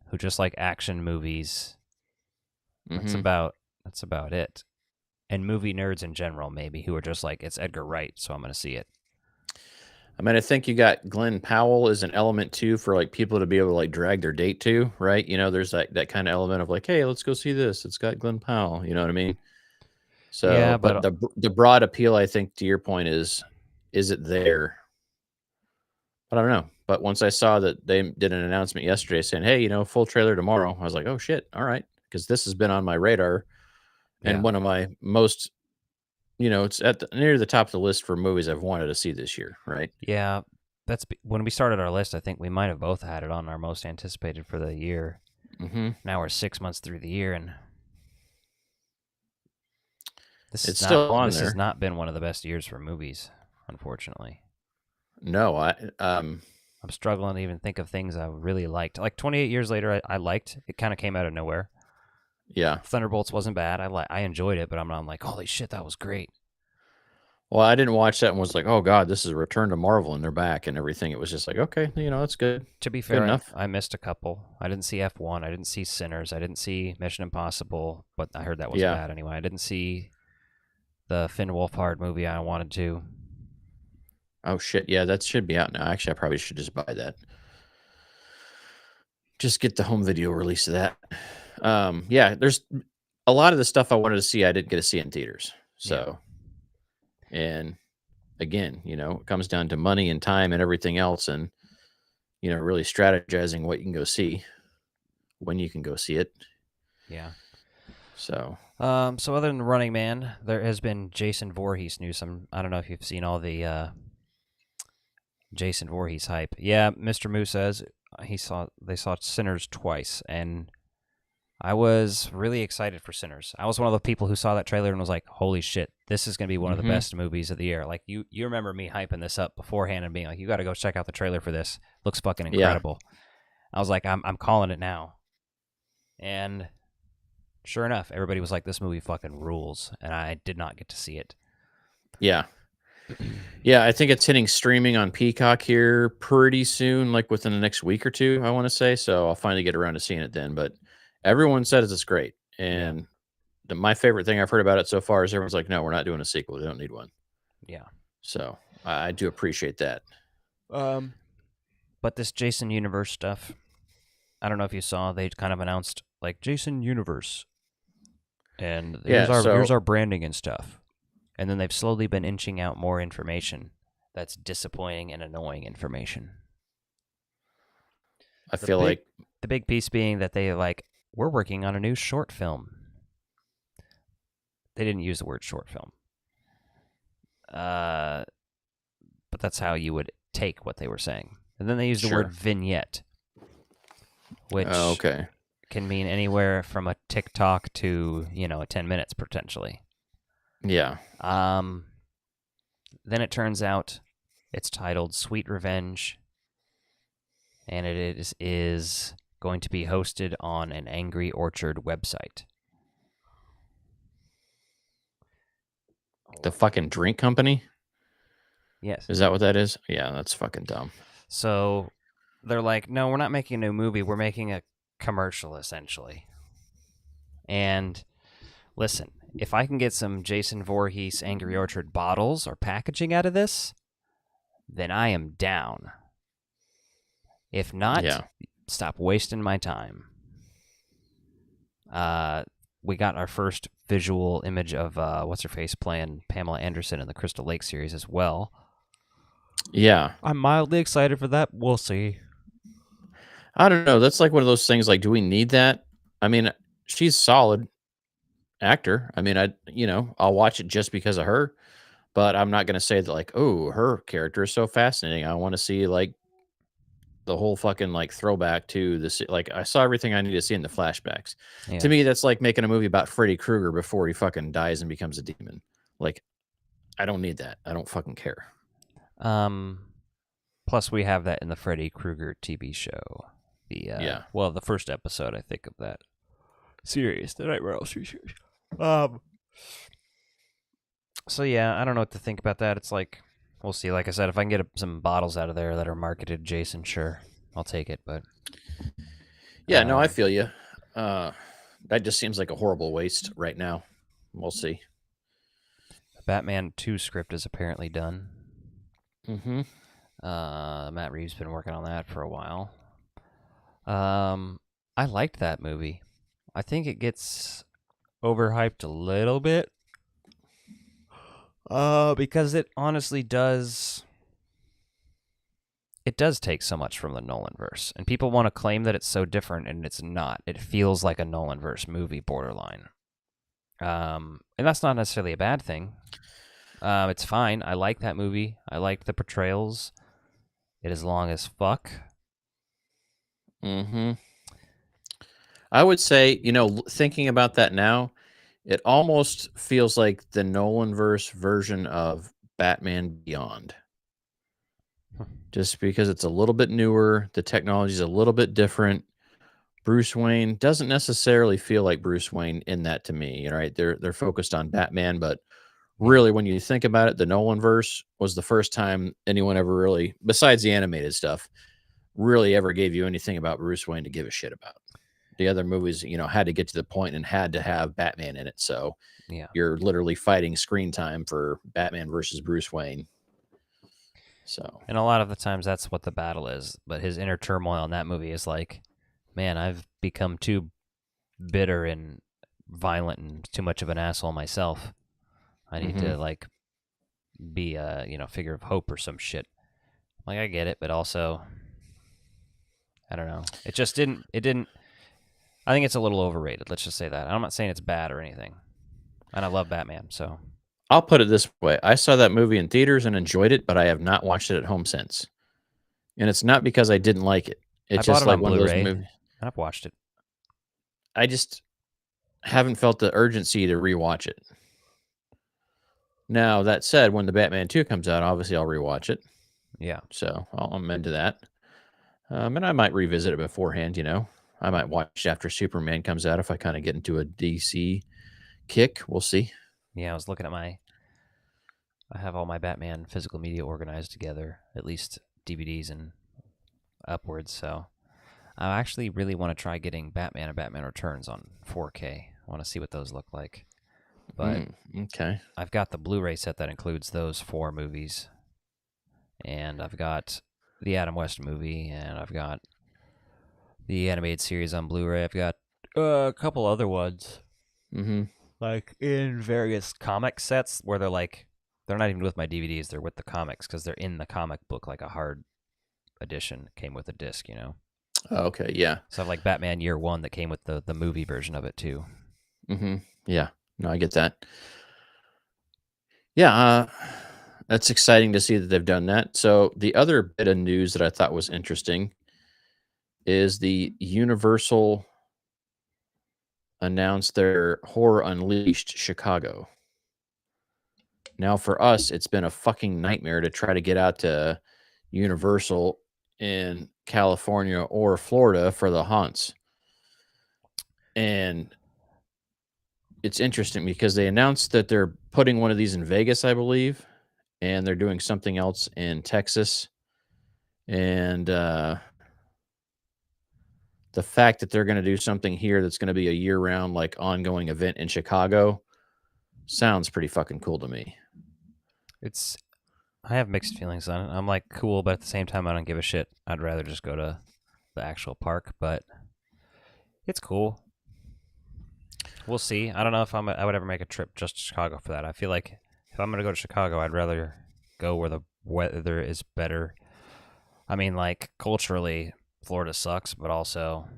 who just like action movies. That's about it. And movie nerds in general, maybe, who are just like, it's Edgar Wright, so I'm going to see it. I mean, I think you got Glenn Powell as an element too for like people to be able to like drag their date to, right? There's that kind of element of like, hey, let's go see this. It's got Glenn Powell. You know what I mean? So, Yeah, but the broad appeal, I think, to your point is it there? I don't know. But once I saw that they did an announcement yesterday saying, hey, full trailer tomorrow, I was like, oh shit, all right, because this has been on my radar and one of my most. It's near the top of the list for movies I've wanted to see this year, right? Yeah, that's when we started our list. I think we might have both had it on our most anticipated for the year. Now we're 6 months through the year, and it's still on there. This has not been one of the best years for movies, unfortunately. No, I'm struggling to even think of things I really liked. Like 28 Years Later, I liked. It kind of came out of nowhere. Yeah, Thunderbolts wasn't bad. I enjoyed it, but I'm like, holy shit, that was great. Well, I didn't watch that and was like, oh god, this is a return to Marvel and they're back and everything. It was just like, okay, that's good. To be fair, I missed a couple. I didn't see F1. I didn't see Sinners. I didn't see Mission Impossible, but I heard that was bad anyway. I didn't see the Finn Wolfhard movie I wanted to. Oh shit, yeah, that should be out now. Actually, I probably should just buy that. Just get the home video release of that. Yeah, a lot of the stuff I wanted to see, I didn't get to see in theaters. So, and again, it comes down to money and time and everything else, and really strategizing what you can go see, when you can go see it. Yeah. So, So other than Running Man, there has been Jason Voorhees news. I don't know if you've seen all the Jason Voorhees hype. Yeah, Mr. Moo says they saw Sinners twice, and I was really excited for Sinners. I was one of the people who saw that trailer and was like, "Holy shit, this is going to be one of the best movies of the year." Like you remember me hyping this up beforehand and being like, "You got to go check out the trailer for this. Looks fucking incredible." I was like, "I'm calling it now." And sure enough, everybody was like, "This movie fucking rules," and I did not get to see it. yeah. Yeah, I think it's hitting streaming on Peacock here pretty soon, like within the next week or two, I want to say. So I'll finally get around to seeing it then. But everyone says it's great. And my favorite thing I've heard about it so far is everyone's like, no, we're not doing a sequel. We don't need one. Yeah. So I do appreciate that. But this Jason Universe stuff, I don't know if you saw, they kind of announced like Jason Universe. And here's our branding and stuff. And then they've slowly been inching out more information that's disappointing and annoying information. I feel like the big piece being that we're working on a new short film. They didn't use the word short film. But that's how you would take what they were saying. And then they used the word vignette, which can mean anywhere from a TikTok to, 10 minutes potentially. Yeah. Then it turns out it's titled Sweet Revenge, and it is going to be hosted on an Angry Orchard website. The fucking drink company? Yes. Is that what that is? Yeah, that's fucking dumb. So they're like, no, we're not making a new movie. We're making a commercial, essentially. And listen, if I can get some Jason Voorhees Angry Orchard bottles or packaging out of this, then I am down. If not, stop wasting my time. We got our first visual image of what's-her-face playing Pamela Anderson in the Crystal Lake series as well. Yeah. I'm mildly excited for that. We'll see. I don't know. That's like one of those things, like, do we need that? I mean, she's solid actor. I mean, I'll watch it just because of her, but I'm not going to say that like, oh, her character is so fascinating. I want to see like the whole fucking like throwback to this. Like I saw everything I need to see in the flashbacks. Yeah. To me, that's like making a movie about Freddy Krueger before he fucking dies and becomes a demon. Like, I don't need that. I don't fucking care. Plus we have that in the Freddy Krueger TV show. The first episode, I think, of that series, the Nightmare on Elm Street series. So yeah, I don't know what to think about that. It's like, we'll see. Like I said, if I can get some bottles out of there that are marketed Jason, sure, I'll take it. But yeah, no, I feel you. That just seems like a horrible waste right now. We'll see. The Batman 2 script is apparently done. Mm-hmm. Matt Reeves been working on that for a while. I liked that movie. I think it gets overhyped a little bit. Because it honestly does. It does take so much from the Nolanverse, and people want to claim that it's so different, and it's not. It feels like a Nolanverse movie, borderline. And that's not necessarily a bad thing. It's fine. I like that movie. I like the portrayals. It is long as fuck. Mm-hmm. I would say, thinking about that now, it almost feels like the Nolanverse version of Batman Beyond. Just because it's a little bit newer, the technology is a little bit different. Bruce Wayne doesn't necessarily feel like Bruce Wayne in that to me, right? They're focused on Batman, but really, when you think about it, the Nolanverse was the first time anyone ever really, besides the animated stuff, really ever gave you anything about Bruce Wayne to give a shit about. The other movies, had to get to the point and had to have Batman in it. So you're literally fighting screen time for Batman versus Bruce Wayne. So, and a lot of the times that's what the battle is. But his inner turmoil in that movie is like, man, I've become too bitter and violent and too much of an asshole myself. I need to like be a figure of hope or some shit. Like I get it, but also I don't know. It just didn't. It didn't. I think it's a little overrated. Let's just say that. I'm not saying it's bad or anything, and I love Batman. So I'll put it this way. I saw that movie in theaters and enjoyed it, but I have not watched it at home since. And it's not because I didn't like it. I It's bought just it like on one of those Blu-ray, movies. and I've watched it. I just haven't felt the urgency to rewatch it. Now, that said, when the Batman 2 comes out, obviously I'll rewatch it. Yeah. So I'm into that. And I might revisit it beforehand, I might watch after Superman comes out if I kind of get into a DC kick. We'll see. Yeah, I was looking at I have all my Batman physical media organized together, at least DVDs and upwards. So I actually really want to try getting Batman and Batman Returns on 4K. I want to see what those look like. But Okay. I've got the Blu-ray set that includes those 4 movies, and I've got the Adam West movie, and I've got the animated series on Blu-ray. I've got a couple other ones, like in various comic sets where they're not even with my DVDs; they're with the comics because they're in the comic book, like a hard edition came with a disc, Okay. Yeah. So I have like Batman Year One that came with the movie version of it too. Yeah. No, I get that. Yeah. That's exciting to see that they've done that. So the other bit of news that I thought was interesting is the Universal announced their Horror Unleashed Chicago. Now, for us, it's been a fucking nightmare to try to get out to Universal in California or Florida for the haunts. And it's interesting because they announced that they're putting one of these in Vegas, I believe, and they're doing something else in Texas. And the fact that they're going to do something here that's going to be a year-round, like, ongoing event in Chicago sounds pretty fucking cool to me. I have mixed feelings on it. I'm like cool, but at the same time, I don't give a shit. I'd rather just go to the actual park, but it's cool. We'll see. I don't know if I would ever make a trip just to Chicago for that. I feel like if I'm gonna go to Chicago, I'd rather go where the weather is better. I mean, like culturally, Florida sucks, but also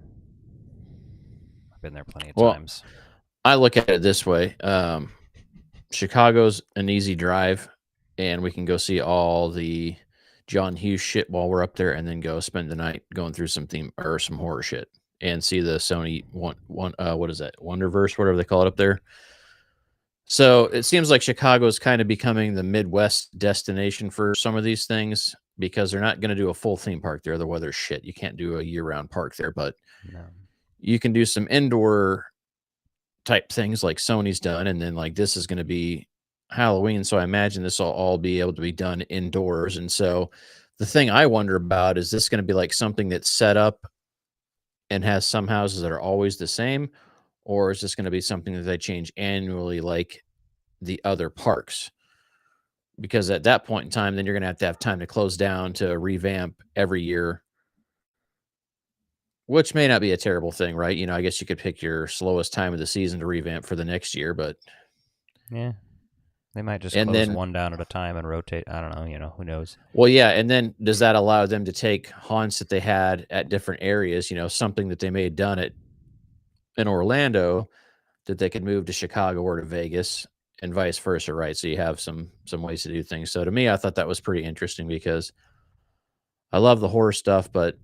I've been there plenty of times. I look at it this way. Chicago's an easy drive, and we can go see all the John Hughes shit while we're up there, and then go spend the night going through some horror shit, and see the Sony what is that, Wonderverse, whatever they call it up there. So it seems like Chicago is kind of becoming the Midwest destination for some of these things because they're not going to do a full theme park there. The weather's shit. You can't do a year-round park there, but you can do some indoor type things like Sony's done, and then like this is going to be Halloween, so I imagine this will all be able to be done indoors. And so the thing I wonder about is this going to be like something that's set up and has some houses that are always the same, or is this going to be something that they change annually like the other parks? Because at that point in time, then you're going to have time to close down to revamp every year, which may not be a terrible thing, right? I guess you could pick your slowest time of the season to revamp for the next year, but yeah, they might just close one down at a time and rotate. I don't know. Who knows? Well, yeah, and then does that allow them to take haunts that they had at different areas? Something that they may have done in Orlando that they could move to Chicago or to Vegas, and vice versa, right? So you have some ways to do things. So to me, I thought that was pretty interesting because I love the horror stuff, but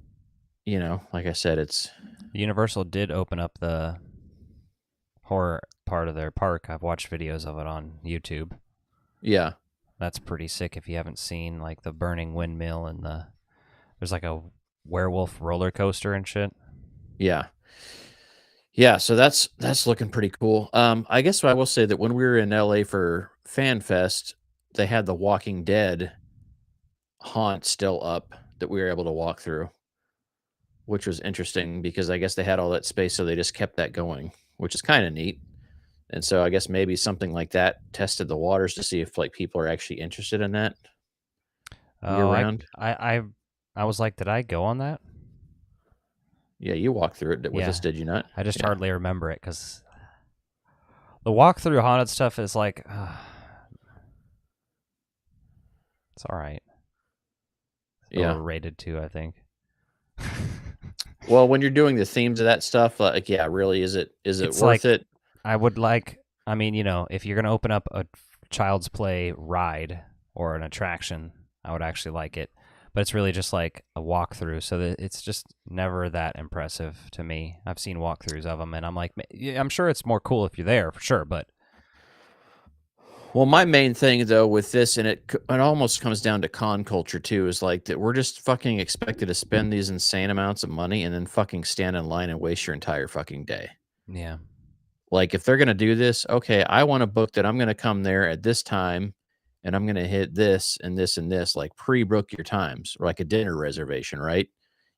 like I said, it's Universal did open up the horror part of their park. I've watched videos of it on YouTube. Yeah. That's pretty sick if you haven't seen like the burning windmill and there's like a werewolf roller coaster and shit. Yeah. Yeah, so that's looking pretty cool. I guess I will say that when we were in LA for Fan Fest, they had the Walking Dead haunt still up that we were able to walk through, which was interesting because I guess they had all that space, so they just kept that going, which is kind of neat. And so I guess maybe something like that tested the waters to see if like people are actually interested in that year round. I was like, did I go on that? Yeah, you walked through it with us, did you not? I just hardly remember it because The walkthrough haunted stuff is like, it's all right. It's Yeah. overrated too, I think. Well, when you're doing the themes of that stuff, like, yeah, really, is it It's worth like it? I would like. I mean, if you're gonna open up a Child's Play ride or an attraction, I would actually like it. But it's really just like a walkthrough, so that it's just never that impressive to me. I've seen walkthroughs of them, and I'm like, yeah, I'm sure it's more cool if you're there for sure. But Well, my main thing though with this, and it almost comes down to con culture too, is like that we're just fucking expected to spend these insane amounts of money and then fucking stand in line and waste your entire fucking day. yeah, Like, if they're gonna do this, okay, I want to book that I'm gonna come there at this time, and I'm gonna hit this and this and this. Like, pre-book your times, or like a dinner reservation, right?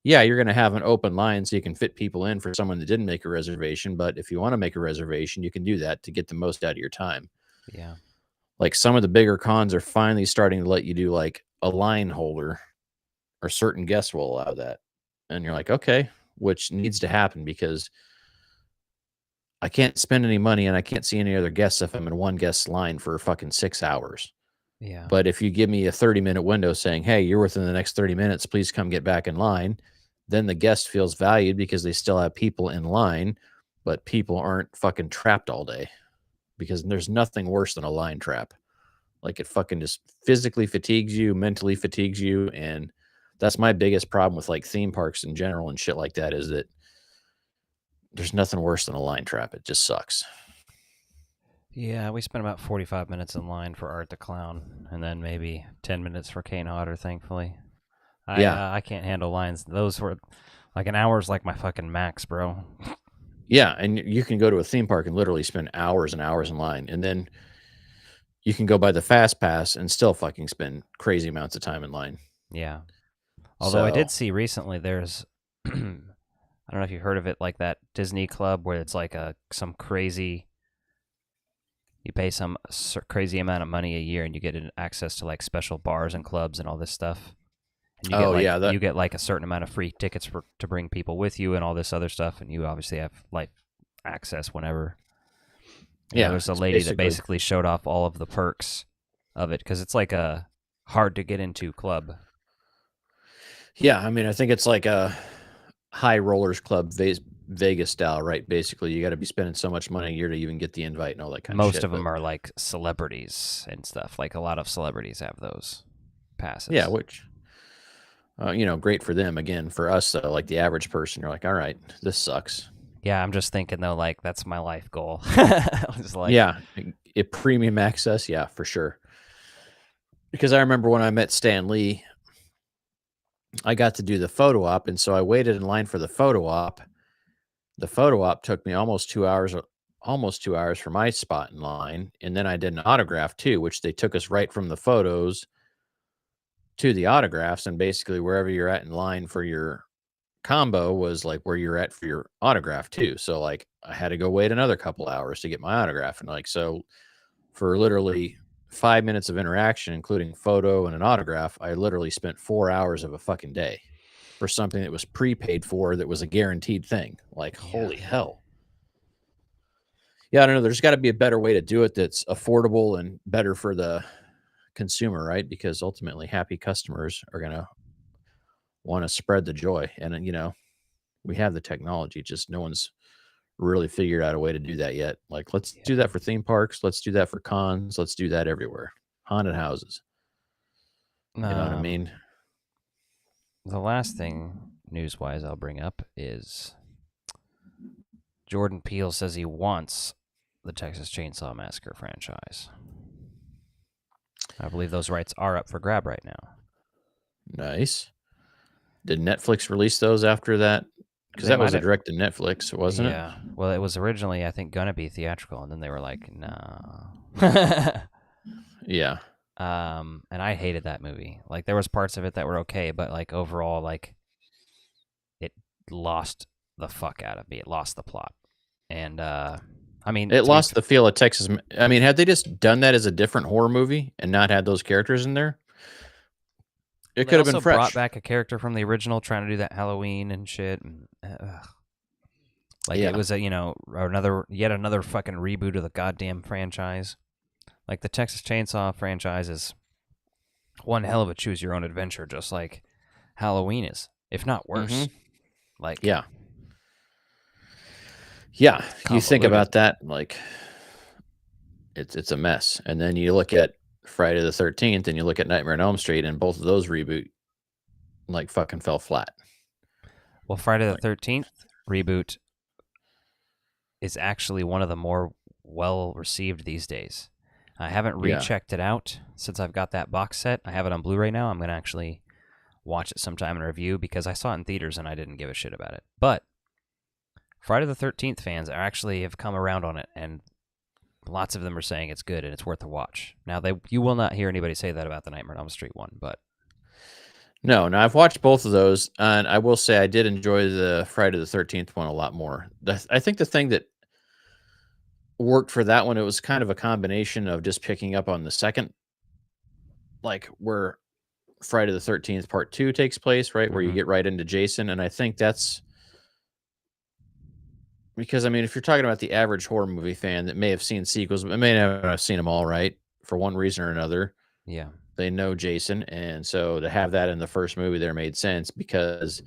Yeah, you're gonna have an open line so you can fit people in for someone that didn't make a reservation. But if you want to make a reservation, you can do that to get the most out of your time. yeah, Like, some of the bigger cons are finally starting to let you do like a line holder, or certain guests will allow that. And you're like, okay, which needs to happen because I can't spend any money and I can't see any other guests if I'm in one guest line for fucking 6 hours. yeah, But if you give me a 30-minute window saying, "Hey, you're within the next 30 minutes, please come get back in line," then the guest feels valued because they still have people in line, but people aren't fucking trapped all day, because there's nothing worse than a line trap. Like, it fucking just physically fatigues you, mentally fatigues you, and that's my biggest problem with like theme parks in general and shit like that, is that there's nothing worse than a line trap. It just sucks. yeah. We spent about 45 minutes in line for Art the Clown, and then maybe 10 minutes for Kane Hodder. Thankfully, Yeah. I can't handle lines. Those were like an hour's like my fucking max, bro. Yeah, and you can go to a theme park and literally spend hours and hours in line, and then you can go by the fast pass and still fucking spend crazy amounts of time in line. Yeah. Although I So, did see recently, there's I don't know if you heard of it, like that Disney Club where it's like some crazy. You pay some crazy amount of money a year, and you get access to like special bars and clubs and all this stuff. And oh yeah, you get like a certain amount of free tickets to bring people with you and all this other stuff, and you obviously have like access whenever. yeah, There's a it's lady that basically showed off all of the perks of it because it's like a hard to get into club. yeah. I mean, I think it's like a high rollers club, Vegas style, right? Basically, you got to be spending so much money a year to even get the invite and all that kind of shit. Most of them are like celebrities and stuff. Like a lot of celebrities have those passes. Yeah, which great for them. Again, for us, though, like the average person, you're like, all right, this sucks. Yeah, I'm just thinking though, like that's my life goal. Yeah, it premium access, yeah, for sure. Because I remember when I met Stan Lee, I got to do the photo op, and so I waited in line for the photo op. The photo op took me almost 2 hours for my spot in line, and then I did an autograph too, which they took us right from the photos to the autographs, and basically wherever you're at in line for your combo was like where you're at for your autograph too. So like I had to go wait another couple hours to get my autograph, and like so for literally 5 minutes of interaction, including photo and an autograph, I literally spent 4 hours of a fucking day for something that was prepaid for, that was a guaranteed thing. Like, holy hell. Yeah, I don't know. There's got to be a better way to do it that's affordable and better for the consumer, right? Because ultimately, happy customers are going to want to spread the joy. And, we have the technology, just no one's really figured out a way to do that yet. Like, let's do that for theme parks. Let's do that for cons. Let's do that everywhere. Haunted houses. You know what I mean? The last thing news-wise I'll bring up is Jordan Peele says he wants the Texas Chainsaw Massacre franchise. I believe those rights are up for grab right now. Nice. Did Netflix release those after that? Because that was a direct to Netflix, wasn't it? Yeah. Well, it was originally, I think, gonna be theatrical, and then they were like, no. Yeah. And I hated that movie. Like, there was parts of it that were okay, but like overall, like it lost the fuck out of me. It lost the plot, and I mean, it lost the feel of Texas. I mean, had they just done that as a different horror movie and not had those characters in there, it could have been fresh. Brought back a character from the original, trying to do that Halloween and shit. And, Like Yeah. it was yet another fucking reboot of the goddamn franchise. Like the Texas Chainsaw franchise is one hell of a choose your own adventure, just like Halloween is, if not worse. Like Yeah. Yeah. You think convoluted. about that, like it's a mess. And then you look at Friday the 13th and you look at Nightmare on Elm Street, and both of those reboot like fucking fell flat. Well, Friday the Like, 13th reboot is actually one of the more well received these days. I haven't Yeah. rechecked it out since I've got that box set. I have it on Blu-ray now. I'm going to actually watch it sometime and review because I saw it in theaters and I didn't give a shit about it. But Friday the 13th fans actually have come around on it, and lots of them are saying it's good and it's worth a watch. Now, you will not hear anybody say that about the Nightmare on Elm Street one, but no, I've watched both of those, and I will say I did enjoy the Friday the 13th one a lot more. I think the thing that worked for that one, it was kind of a combination of just picking up on the second, like where Friday the 13th Part 2 takes place, right? Where you get right into Jason. And I think that's because, I mean, if you're talking about the average horror movie fan that may have seen sequels, but may not have seen them all, right? For one reason or another, yeah. they know Jason. And so to have that in the first movie there made sense, because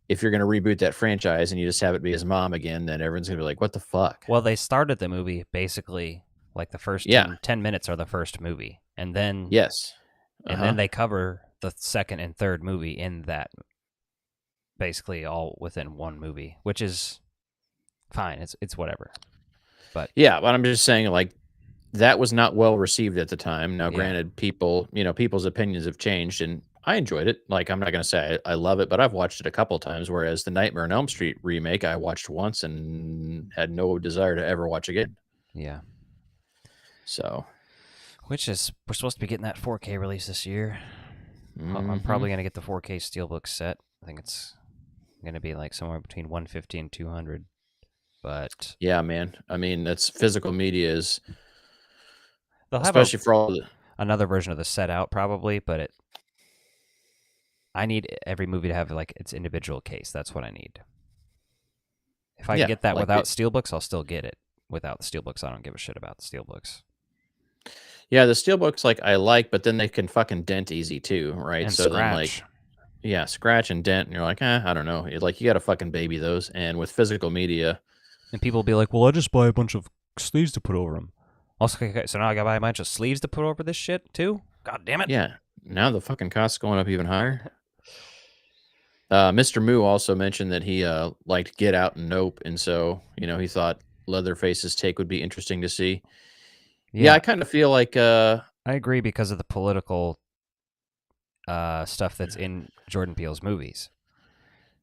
if you're going to reboot that franchise and you just have it be his mom again, then everyone's going to be like, what the fuck? Well, they started the movie basically like the first Yeah. 10 minutes are the first movie. And then Yes. and then they cover the second and third movie in that, basically all within one movie, which is fine. It's whatever. But yeah, but I'm just saying, like, that was not well received at the time. Now, Yeah. granted, people's opinions have changed, and I enjoyed it. Like, I'm not going to say I love it, but I've watched it a couple times. Whereas the Nightmare on Elm Street remake, I watched once and had no desire to ever watch again. yeah, So, we're supposed to be getting that 4K release this year. I'm mhm. probably gonna get the 4K Steelbook set. I think it's gonna be like somewhere between 150 and 200. But Yeah, man. I mean, that's physical media is, they'll have especially for all the. another version of the set out probably. But I need every movie to have like its individual case. That's what I need. If I Yeah, can get that like without Steelbooks, I'll still get it. Without the Steelbooks, I don't give a shit about the Steelbooks. Yeah, the steelbooks, like, I like, but then they can fucking dent easy too, right? And So then, like, scratch. yeah, scratch and dent, and you're like, I don't know. Like, you got to fucking baby those. And with physical media, And people will be like, well, I just buy a bunch of sleeves to put over them. Okay, so now I gotta buy a bunch of sleeves to put over this shit too? God damn it. yeah, now the fucking cost's going up even higher. Mr. Moo also mentioned that he liked Get Out and Nope, and so he thought Leatherface's take would be interesting to see. Yeah, I kind of feel like I agree because of the political stuff that's in Jordan Peele's movies.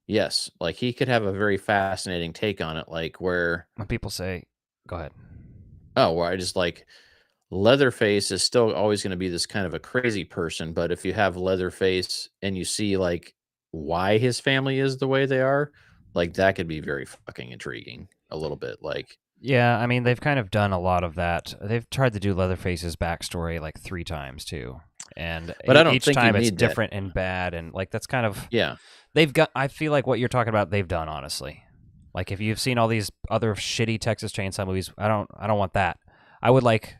yes, like he could have a very fascinating take on it, like where When people say, go ahead. where I just like Leatherface is still always going to be this kind of a crazy person, but if you have Leatherface and you see like why his family is the way they are, like that could be very fucking intriguing a little bit. Like, Yeah, I mean, they've kind of done a lot of that. They've tried to do Leatherface's backstory like 3 times too. And but I don't each think you time it's need that. different and bad. And like, that's kind of, Yeah, I feel like what you're talking about, they've done, honestly. Like if you've seen all these other shitty Texas Chainsaw movies, I don't want that. I would like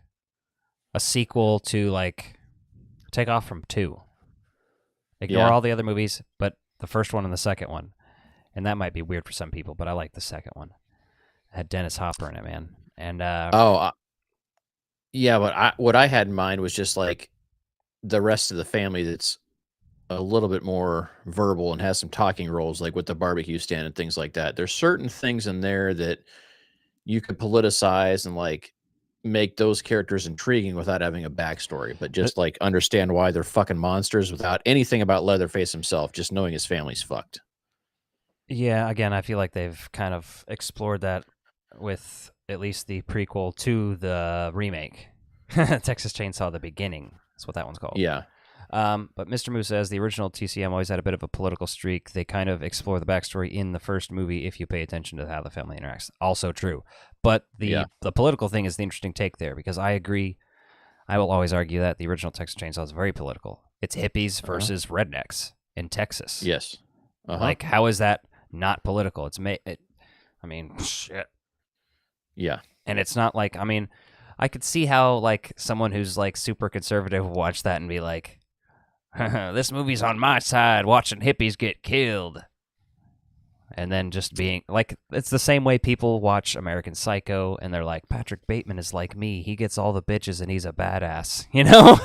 a sequel to like take off from 2. Ignore Yeah. all the other movies, but the first one and the second one. And that might be weird for some people, but I like the second one. It had Dennis Hopper in it, man. And yeah, but what I had in mind was just like the rest of the family that's a little bit more verbal and has some talking roles, like with the barbecue stand and things like that. There's certain things in there that you could politicize and like make those characters intriguing without having a backstory, but just like understand why they're fucking monsters without anything about Leatherface himself, just knowing his family's fucked. yeah, again, I feel like they've kind of explored that with at least the prequel to the remake, Texas Chainsaw: The Beginning. That's what that one's called. Yeah. But Mr. Moo says the original TCM always had a bit of a political streak. They kind of explore the backstory in the first movie if you pay attention to how the family interacts. Also true. But the political thing is the interesting take there, because I agree. I will always argue that the original Texas Chainsaw is very political. It's hippies versus rednecks in Texas. Yes. Like, how is that not political? I mean, shit. Yeah. And it's not like, I mean, I could see how like someone who's like super conservative would watch that and be like, this movie's on my side, watching hippies get killed. And then just being like, it's the same way people watch American Psycho and they're like, Patrick Bateman is like me. He gets all the bitches and he's a badass, you know?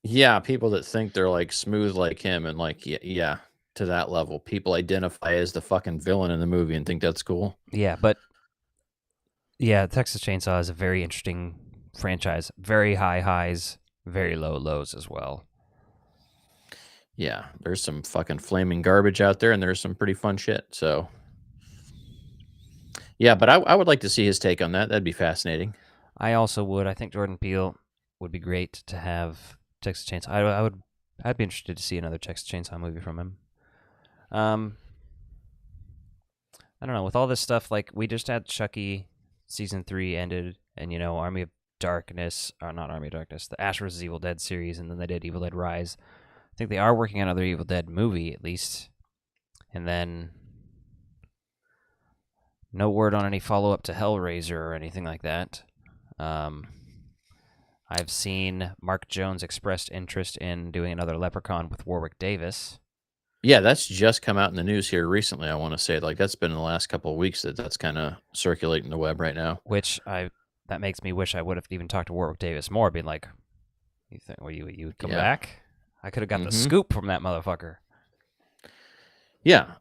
Yeah, people that think they're like smooth like him and like yeah, to that level. People identify as the fucking villain in the movie and think that's cool. Yeah, but yeah, Texas Chainsaw is a very interesting franchise. Very high highs, very low lows as well. Yeah, there's some fucking flaming garbage out there and there's some pretty fun shit. So yeah, but I would like to see his take on that. That'd be fascinating. I also would. I think Jordan Peele would be great to have Texas Chainsaw. I'd be interested to see another Texas Chainsaw movie from him. I don't know. With all this stuff, like we just had Chucky season 3 ended, and Army of Darkness, or not Army of Darkness, the Ash vs. Evil Dead series, and then they did Evil Dead Rise. I think they are working on another Evil Dead movie at least, and then no word on any follow up to Hellraiser or anything like that. I've seen Mark Jones expressed interest in doing another Leprechaun with Warwick Davis. Yeah, that's just come out in the news here recently. I want to say like that's been in the last couple of weeks that's kind of circulating the web right now. Which that makes me wish I would have even talked to Warwick Davis more, being like, "You think you would come back? I could have got the scoop from that motherfucker." Yeah.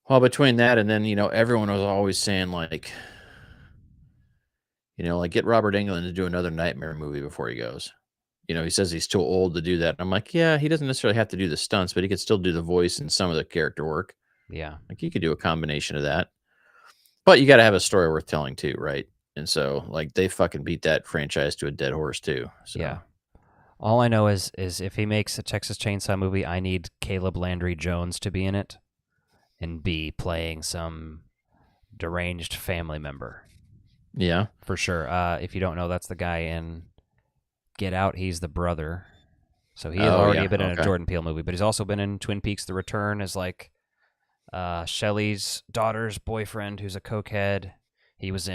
Well, between that and then everyone was always saying like, like get Robert Englund to do another Nightmare movie before he goes. He says he's too old to do that. And I'm like, yeah, he doesn't necessarily have to do the stunts, but he could still do the voice and some of the character work. Yeah. Like you could do a combination of that. But you got to have a story worth telling too, right? And so like they fucking beat that franchise to a dead horse too. So. Yeah. All I know is if he makes a Texas Chainsaw movie, I need Caleb Landry Jones to be in it and be playing some deranged family member. Yeah. For sure. If you don't know, that's the guy in Get Out. He's the brother. So he has already been in a Jordan Peele movie, but he's also been in Twin Peaks: The Return as like Shelley's daughter's boyfriend who's a cokehead. He's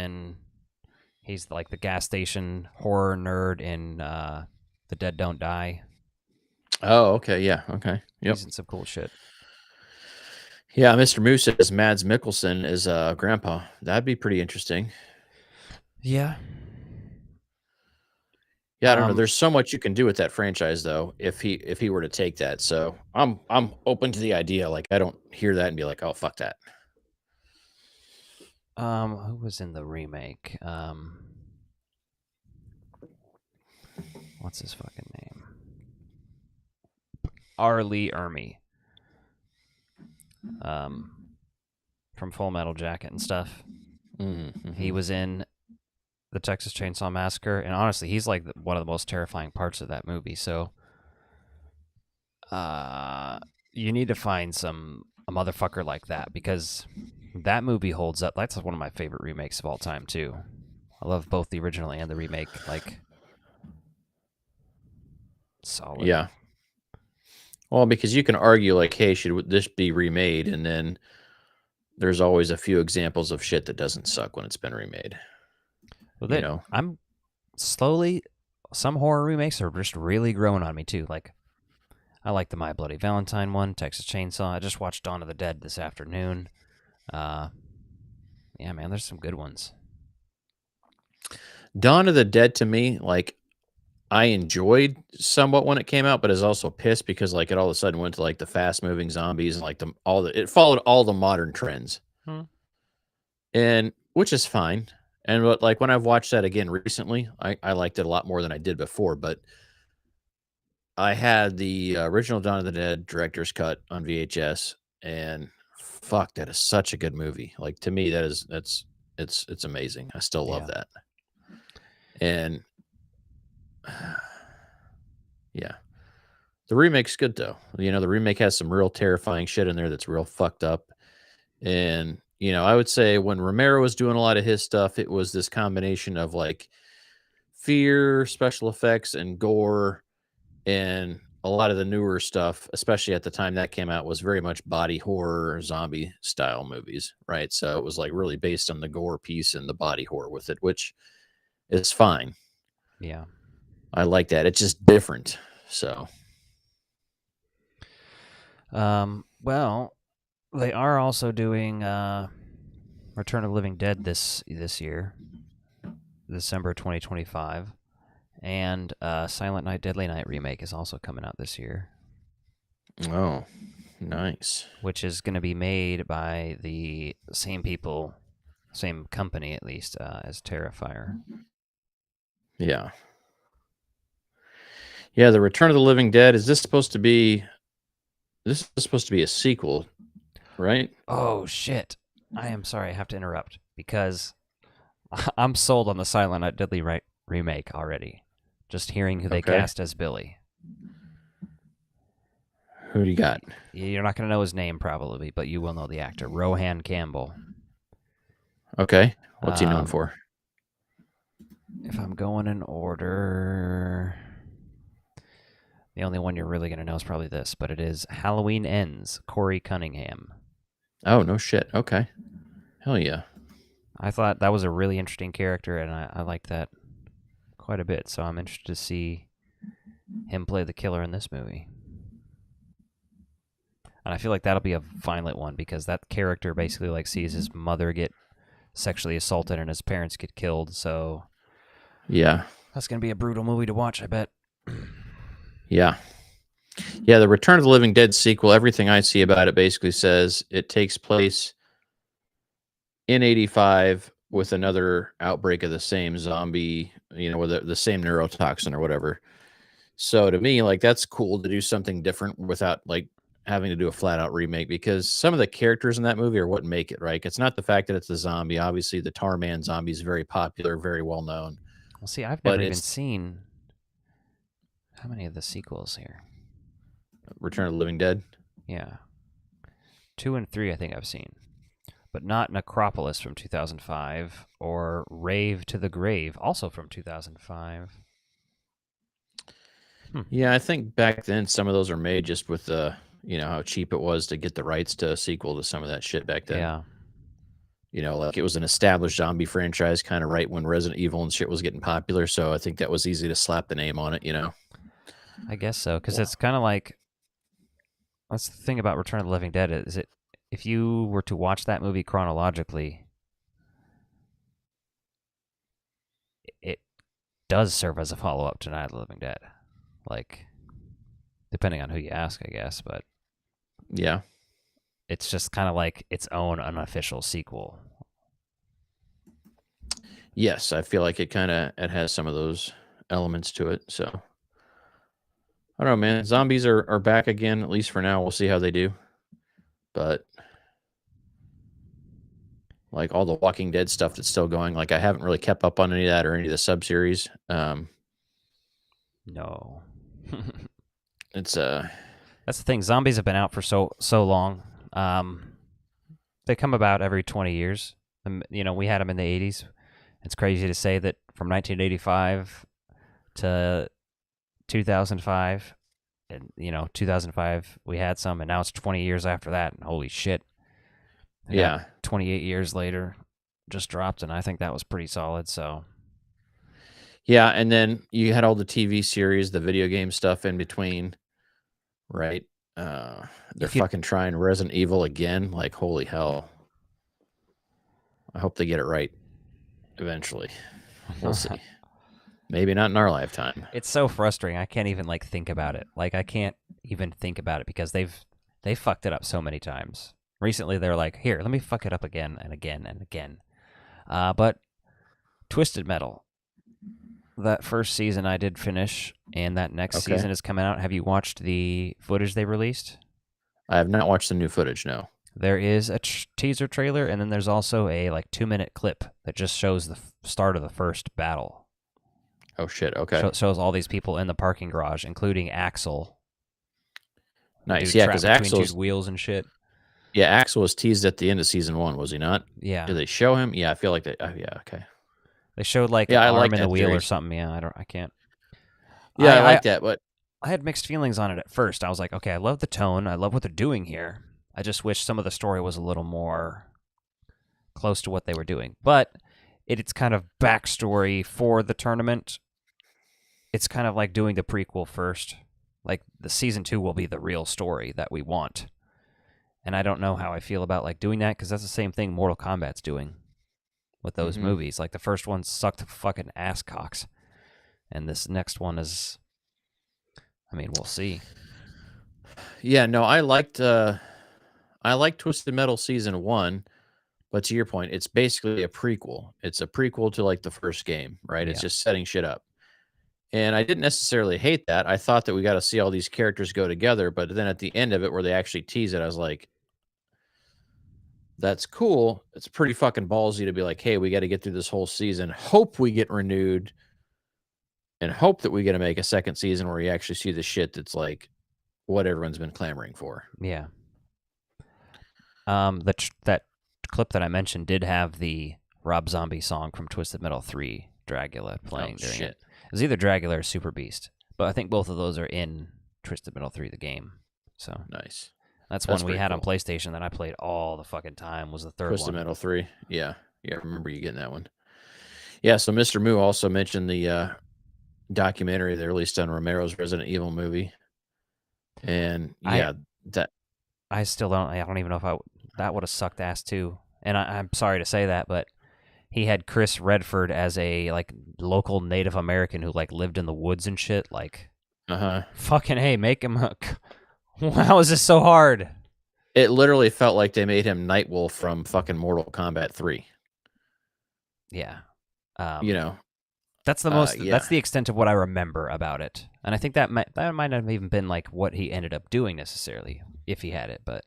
like the gas station horror nerd in The Dead Don't Die. Oh, okay. Yeah. Okay. Yep. He's in some cool shit. Yeah. Mr. Moose says Mads Mikkelsen is grandpa. That'd be pretty interesting. Yeah. Yeah, I don't know. There's so much you can do with that franchise, though. If he were to take that, so I'm open to the idea. Like, I don't hear that and be like, oh, fuck that. Who was in the remake? What's his fucking name? R. Lee Ermey. From Full Metal Jacket and stuff. Mm-hmm. He was in the Texas Chainsaw Massacre, and honestly, he's like one of the most terrifying parts of that movie. So, you need to find a motherfucker like that because that movie holds up. That's one of my favorite remakes of all time too. I love both the original and the remake. Like, solid. Yeah. Well, because you can argue like, hey, should this be remade? And then there's always a few examples of shit that doesn't suck when it's been remade. Well, I'm slowly. Some horror remakes are just really growing on me too. Like, I like the My Bloody Valentine one, Texas Chainsaw. I just watched Dawn of the Dead this afternoon. Yeah, man, there's some good ones. Dawn of the Dead to me, like, I enjoyed somewhat when it came out, but is also pissed because like it all of a sudden went to like the fast moving zombies and like it followed all the modern trends, and which is fine. And like when I've watched that again recently, I liked it a lot more than I did before. But I had the original Dawn of the Dead director's cut on VHS, and fuck, that is such a good movie. Like to me, it's amazing. I still love that. And yeah, the remake's good though. The remake has some real terrifying shit in there that's real fucked up. And I would say when Romero was doing a lot of his stuff, it was this combination of like fear, special effects, and gore, and a lot of the newer stuff, especially at the time that came out, was very much body horror, zombie style movies, right? So it was like really based on the gore piece and the body horror with it, which is fine. Yeah. I like that. It's just different. So Well, they are also doing Return of the Living Dead this year, December 2025, and Silent Night, Deadly Night remake is also coming out this year, oh, nice. which is going to be made by the same people, same company at least, as Terrifier. Yeah. Yeah, the Return of the Living Dead, is this supposed to be a sequel, right? Oh shit! I am sorry, I have to interrupt because I'm sold on the Silent Night, Deadly Night remake already. Just hearing who they Okay. cast as Billy. Who do you got? You're not going to know his name probably, but you will know the actor, Rohan Campbell. Okay. What's he known Um, for? If I'm going in order, the only one you're really going to know is probably this, but it is Halloween Ends, Corey Cunningham. Oh, no shit. Okay. Hell yeah. I thought that was a really interesting character, and I liked that quite a bit, so I'm interested to see him play the killer in this movie. And I feel like that'll be a violent one because that character basically like sees his mother get sexually assaulted and his parents get killed, so Yeah. that's going to be a brutal movie to watch, I bet. Yeah. Yeah, the Return of the Living Dead sequel, everything I see about it basically says it takes place in 85 with another outbreak of the same zombie, with the same neurotoxin or whatever. So to me, like, that's cool to do something different without like having to do a flat out remake, because some of the characters in that movie are what make it, right? It's not the fact that it's a zombie. Obviously, the Tar Man zombie is very popular, very well known. Well, see, I've But never even it's seen how many of the sequels here. Return of the Living Dead. Yeah. 2 and 3 I think I've seen. But not Necropolis from 2005 or Rave to the Grave, also from 2005. Yeah, I think back then some of those were made just with how cheap it was to get the rights to a sequel to some of that shit back then. Yeah. Like it was an established zombie franchise kind of right when Resident Evil and shit was getting popular. So I think that was easy to slap the name on it, I guess so, because it's kind of like, that's the thing about Return of the Living Dead, is it, if you were to watch that movie chronologically, it does serve as a follow-up to Night of the Living Dead. Like, depending on who you ask, I guess, but Yeah. it's just kind of like its own unofficial sequel. Yes, I feel like it has some of those elements to it. So I don't know, man. Zombies are back again, at least for now. We'll see how they do. But like all the Walking Dead stuff that's still going, like I haven't really kept up on any of that or any of the sub-series. No. It's That's the thing. Zombies have been out for so long. They come about every 20 years. We had them in the 80s. It's crazy to say that from 1985 to 2005, and 2005 we had some, and now it's 20 years after that. And holy shit! I got Yeah. 28 years later, just dropped, and I think that was pretty solid. So Yeah, and then you had all the TV series, the video game stuff in between, right? They're If you- fucking trying Resident Evil again. Like, holy hell. I hope they get it right eventually. We'll see. Maybe not in our lifetime. It's so frustrating. I can't even think about it. Like, I can't even think about it because they fucked it up so many times. Recently, they're like, here, let me fuck it up again and again and again. But Twisted Metal, that first season I did finish, and that next Okay. season is coming out. Have you watched the footage they released? I have not watched the new footage, no. There is a teaser trailer, and then there's also a 2-minute clip that just shows the start of the first battle. Oh, shit. Okay. Shows all these people in the parking garage, including Axel. Nice. Dude Yeah, trapped because between Axel's... two wheels and shit. Yeah, Axel was teased at the end of season 1, was he not? Yeah. Did they show him? Yeah, I feel like they... Oh, yeah, okay. They showed Yeah, an I arm like in the that wheel or theory. something. Yeah, I can't. Yeah, I like that, but... I had mixed feelings on it at first. I was like, okay, I love the tone. I love what they're doing here. I just wish some of the story was a little more close to what they were doing. But it's kind of backstory for the tournament. It's kind of like doing the prequel first. Like the season 2 will be the real story that we want. And I don't know how I feel about like doing that because that's the same thing Mortal Kombat's doing with those movies. Like the first one sucked fucking ass cocks. And this next one is, I mean, we'll see. Yeah, no, I liked Twisted Metal season 1, but to your point, it's basically a prequel. It's a prequel to like the first game, right? It's Yeah. just setting shit up. And I didn't necessarily hate that. I thought that we got to see all these characters go together, but then at the end of it where they actually tease it, I was like, that's cool. It's pretty fucking ballsy to be like, hey, we got to get through this whole season. Hope we get renewed and hope that we get to make a second season where you actually see the shit that's like what everyone's been clamoring for. Yeah. That clip that I mentioned did have the Rob Zombie song from Twisted Metal 3, Dragula, playing during shit. it. It was either Dragula or Super Beast, but I think both of those are in Twisted Metal 3, the game. So Nice. that's That's one we pretty had on cool. PlayStation that I played all the fucking time. Was the third Twisted one. Metal 3. Yeah. Yeah, I remember you getting that one. Yeah, so Mr. Moo also mentioned the documentary they released on Romero's Resident Evil movie. And yeah, I still don't. I don't even know if that would have sucked ass too. And I'm sorry to say that, but he had Chris Redford as a like local Native American who like lived in the woods and shit. Like, fucking hey, make him. How is this so hard? It literally felt like they made him Nightwolf from fucking Mortal Kombat 3. Yeah. You know, That's the most. yeah. That's the extent of what I remember about it, and I think that might not have even been like what he ended up doing necessarily, if he had it. But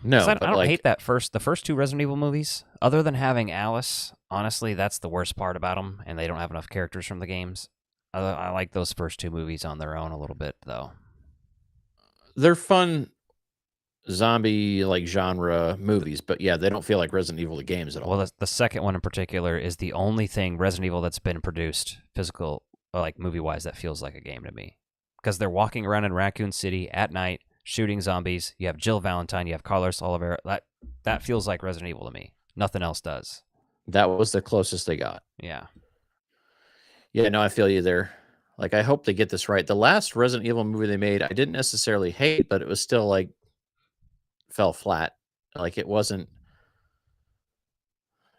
no, I but don't like, hate the first 2 Resident Evil movies. Other than having Alice, honestly, that's the worst part about them, and they don't have enough characters from the games. I like those first 2 movies on their own a little bit, though. they're fun zombie like genre movies, but yeah, they don't feel like Resident Evil the games at all. Well, the second one in particular is the only thing Resident Evil that's been produced physical, like movie-wise, that feels like a game to me. Because they're walking around in Raccoon City at night, shooting zombies. You have Jill Valentine, you have Carlos Oliveira. That feels like Resident Evil to me. Nothing else does. That was the closest they got. Yeah. Yeah, no, I feel you there. Like, I hope they get this right. The last Resident Evil movie they made, I didn't necessarily hate, but it was still like fell flat. Like it wasn't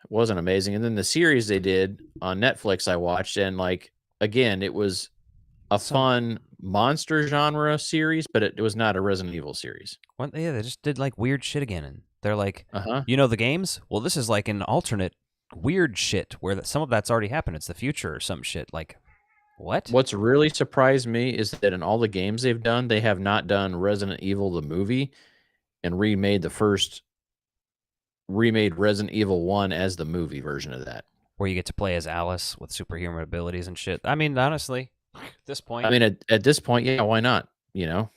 amazing. And then the series they did on Netflix I watched, and like again, it was a fun monster genre series, but it was not a Resident Evil series. Yeah, they just did like weird shit again, and they're like, Uh-huh. you know the games? Well, this is like an alternate weird shit where some of that's already happened. It's the future or some shit. Like, what? What's really surprised me is that in all the games they've done, they have not done Resident Evil the movie and remade Resident Evil 1 as the movie version of that. Where you get to play as Alice with superhuman abilities and shit. I mean, honestly, at this point. I mean, at this point, yeah, why not? You know,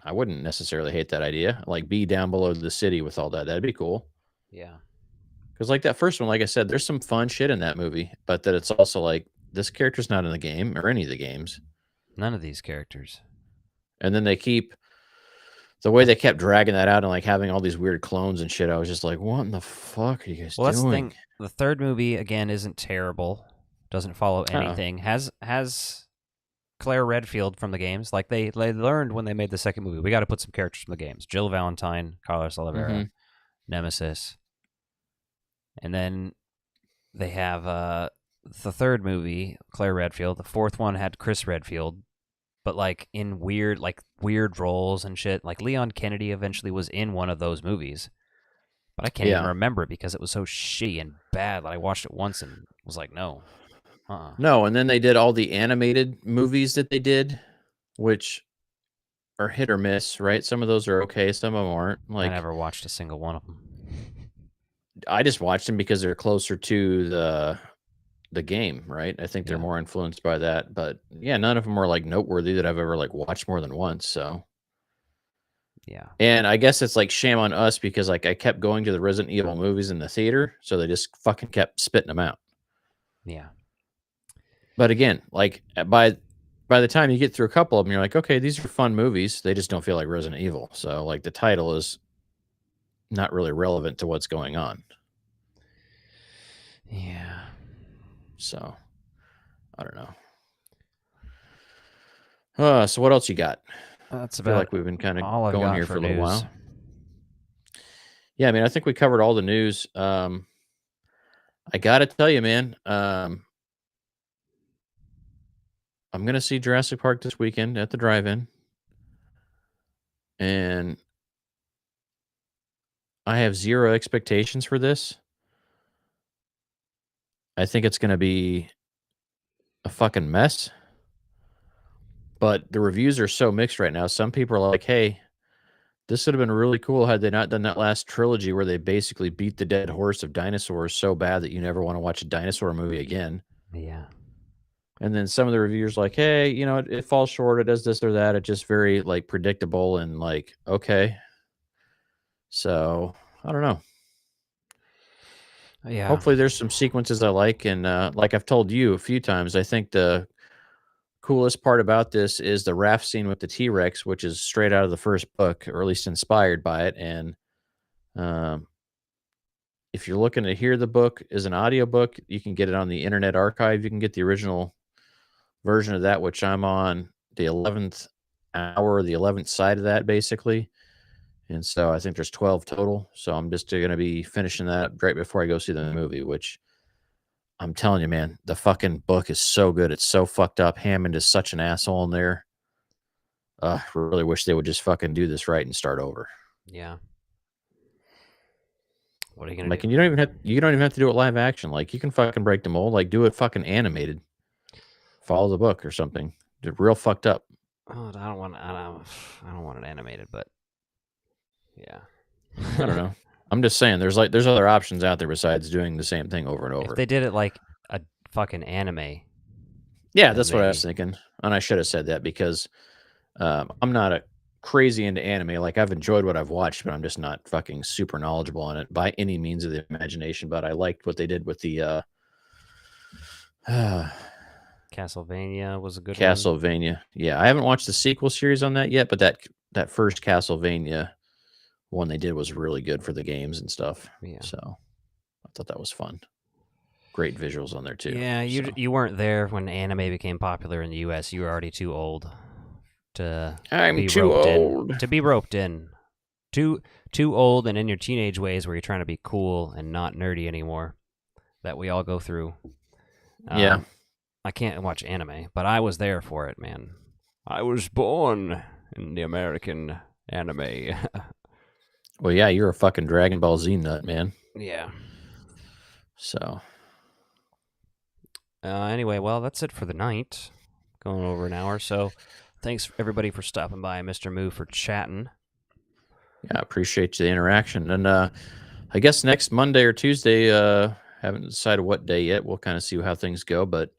I wouldn't necessarily hate that idea. Like, be down below the city with all that. That'd be cool. Yeah. Because, like, that first one, like I said, there's some fun shit in that movie, but that it's also like, this character's not in the game or any of the games. None of these characters. And then they keep the way they kept dragging that out and like having all these weird clones and shit. I was just like, what in the fuck are you guys doing? That's the thing. The third movie again isn't terrible. Doesn't follow anything. Has Claire Redfield from the games. Like they learned when they made the second movie. We got to put some characters from the games. Jill Valentine, Carlos Oliveira, Nemesis, and then they have the third movie, Claire Redfield. The fourth one had Chris Redfield, but like in weird roles and shit. Like Leon Kennedy eventually was in one of those movies, but I can't even remember it because it was so shitty and bad that I watched it once and was like, no. No, and then they did all the animated movies that they did, which are hit or miss, right? Some of those are okay, some of them aren't. Like, I never watched a single one of them. I just watched them because they're closer to the game, right? I think they're more influenced by that. But yeah, none of them are like noteworthy that I've ever like watched more than once. So yeah. And I guess it's like shame on us because like I kept going to the Resident Evil movies in the theater, so they just fucking kept spitting them out. Yeah. But again, like by by the time you get through a couple of them, you're like, okay, these are fun movies. They just don't feel like Resident Evil. So like the title is not really relevant to what's going on. Yeah. So I don't know. So what else you got? That's I feel about like we've been kind of all I've going got here for a little news. while. Yeah, I mean, I think we covered all the news. I gotta tell you, man, I'm gonna see Jurassic Park this weekend at the drive-in, and I have zero expectations for this. I think it's gonna be a fucking mess. But the reviews are so mixed right now. Some people are like, "Hey, this would have been really cool had they not done that last trilogy where they basically beat the dead horse of dinosaurs so bad that you never want to watch a dinosaur movie again." Yeah. And then some of the reviewers like, "Hey, you know, it falls short. It does this or that. It's just very like predictable and like okay." So I don't know. Yeah. Hopefully, there's some sequences I like, and like I've told you a few times, I think the coolest part about this is the raft scene with the T-Rex, which is straight out of the first book, or at least inspired by it. And um, if you're looking to hear the book as an audiobook, you can get it on the Internet Archive. You can get the original version of that, which I'm on the 11th hour, the 11th side of that, basically. And so I think there's 12 total. So I'm just going to be finishing that right before I go see the movie, which I'm telling you, man, the fucking book is so good. It's so fucked up. Hammond is such an asshole in there. Really wish they would just fucking do this right and start over. Yeah. What are you gonna Like, do? and you don't even have to do it live action. Like, you can fucking break the mold. Like, do it fucking animated. Follow the book or something. They're real fucked up. Oh, I don't want it animated, but yeah. I don't know. I'm just saying, there's other options out there besides doing the same thing over and over. If they did it like a fucking anime, Yeah, then that's what I was maybe. thinking, and I should have said that because I'm not a crazy into anime. Like I've enjoyed what I've watched, but I'm just not fucking super knowledgeable on it by any means of the imagination. But I liked what they did with the Castlevania was a good one. Castlevania. Yeah, I haven't watched the sequel series on that yet, but that first Castlevania one they did was really good for the games and stuff. Yeah. So I thought that was fun. Great visuals on there too. Yeah, you weren't there when anime became popular in the U.S. You were already too old to I'm be too roped old. in. To be roped in. Too old and in your teenage ways where you're trying to be cool and not nerdy anymore. That we all go through. Yeah. I can't watch anime, but I was there for it, man. I was born in the American anime. Well, yeah, you're a fucking Dragon Ball Z nut, man. Yeah. So Anyway, well, that's it for the night. Going over an hour, so thanks everybody for stopping by, Mr. Moo, for chatting. yeah, appreciate the interaction. And I guess next Monday or Tuesday, haven't decided what day yet. We'll kind of see how things go, but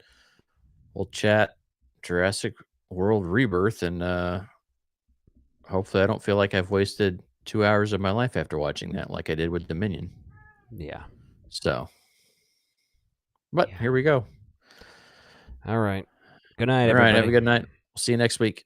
we'll chat Jurassic World Rebirth, and hopefully I don't feel like I've wasted 2 hours of my life after watching that like I did with Dominion. Yeah. So, but Yeah. here we go. All right. Good night, All right, everybody. have a good night. We'll see you next week.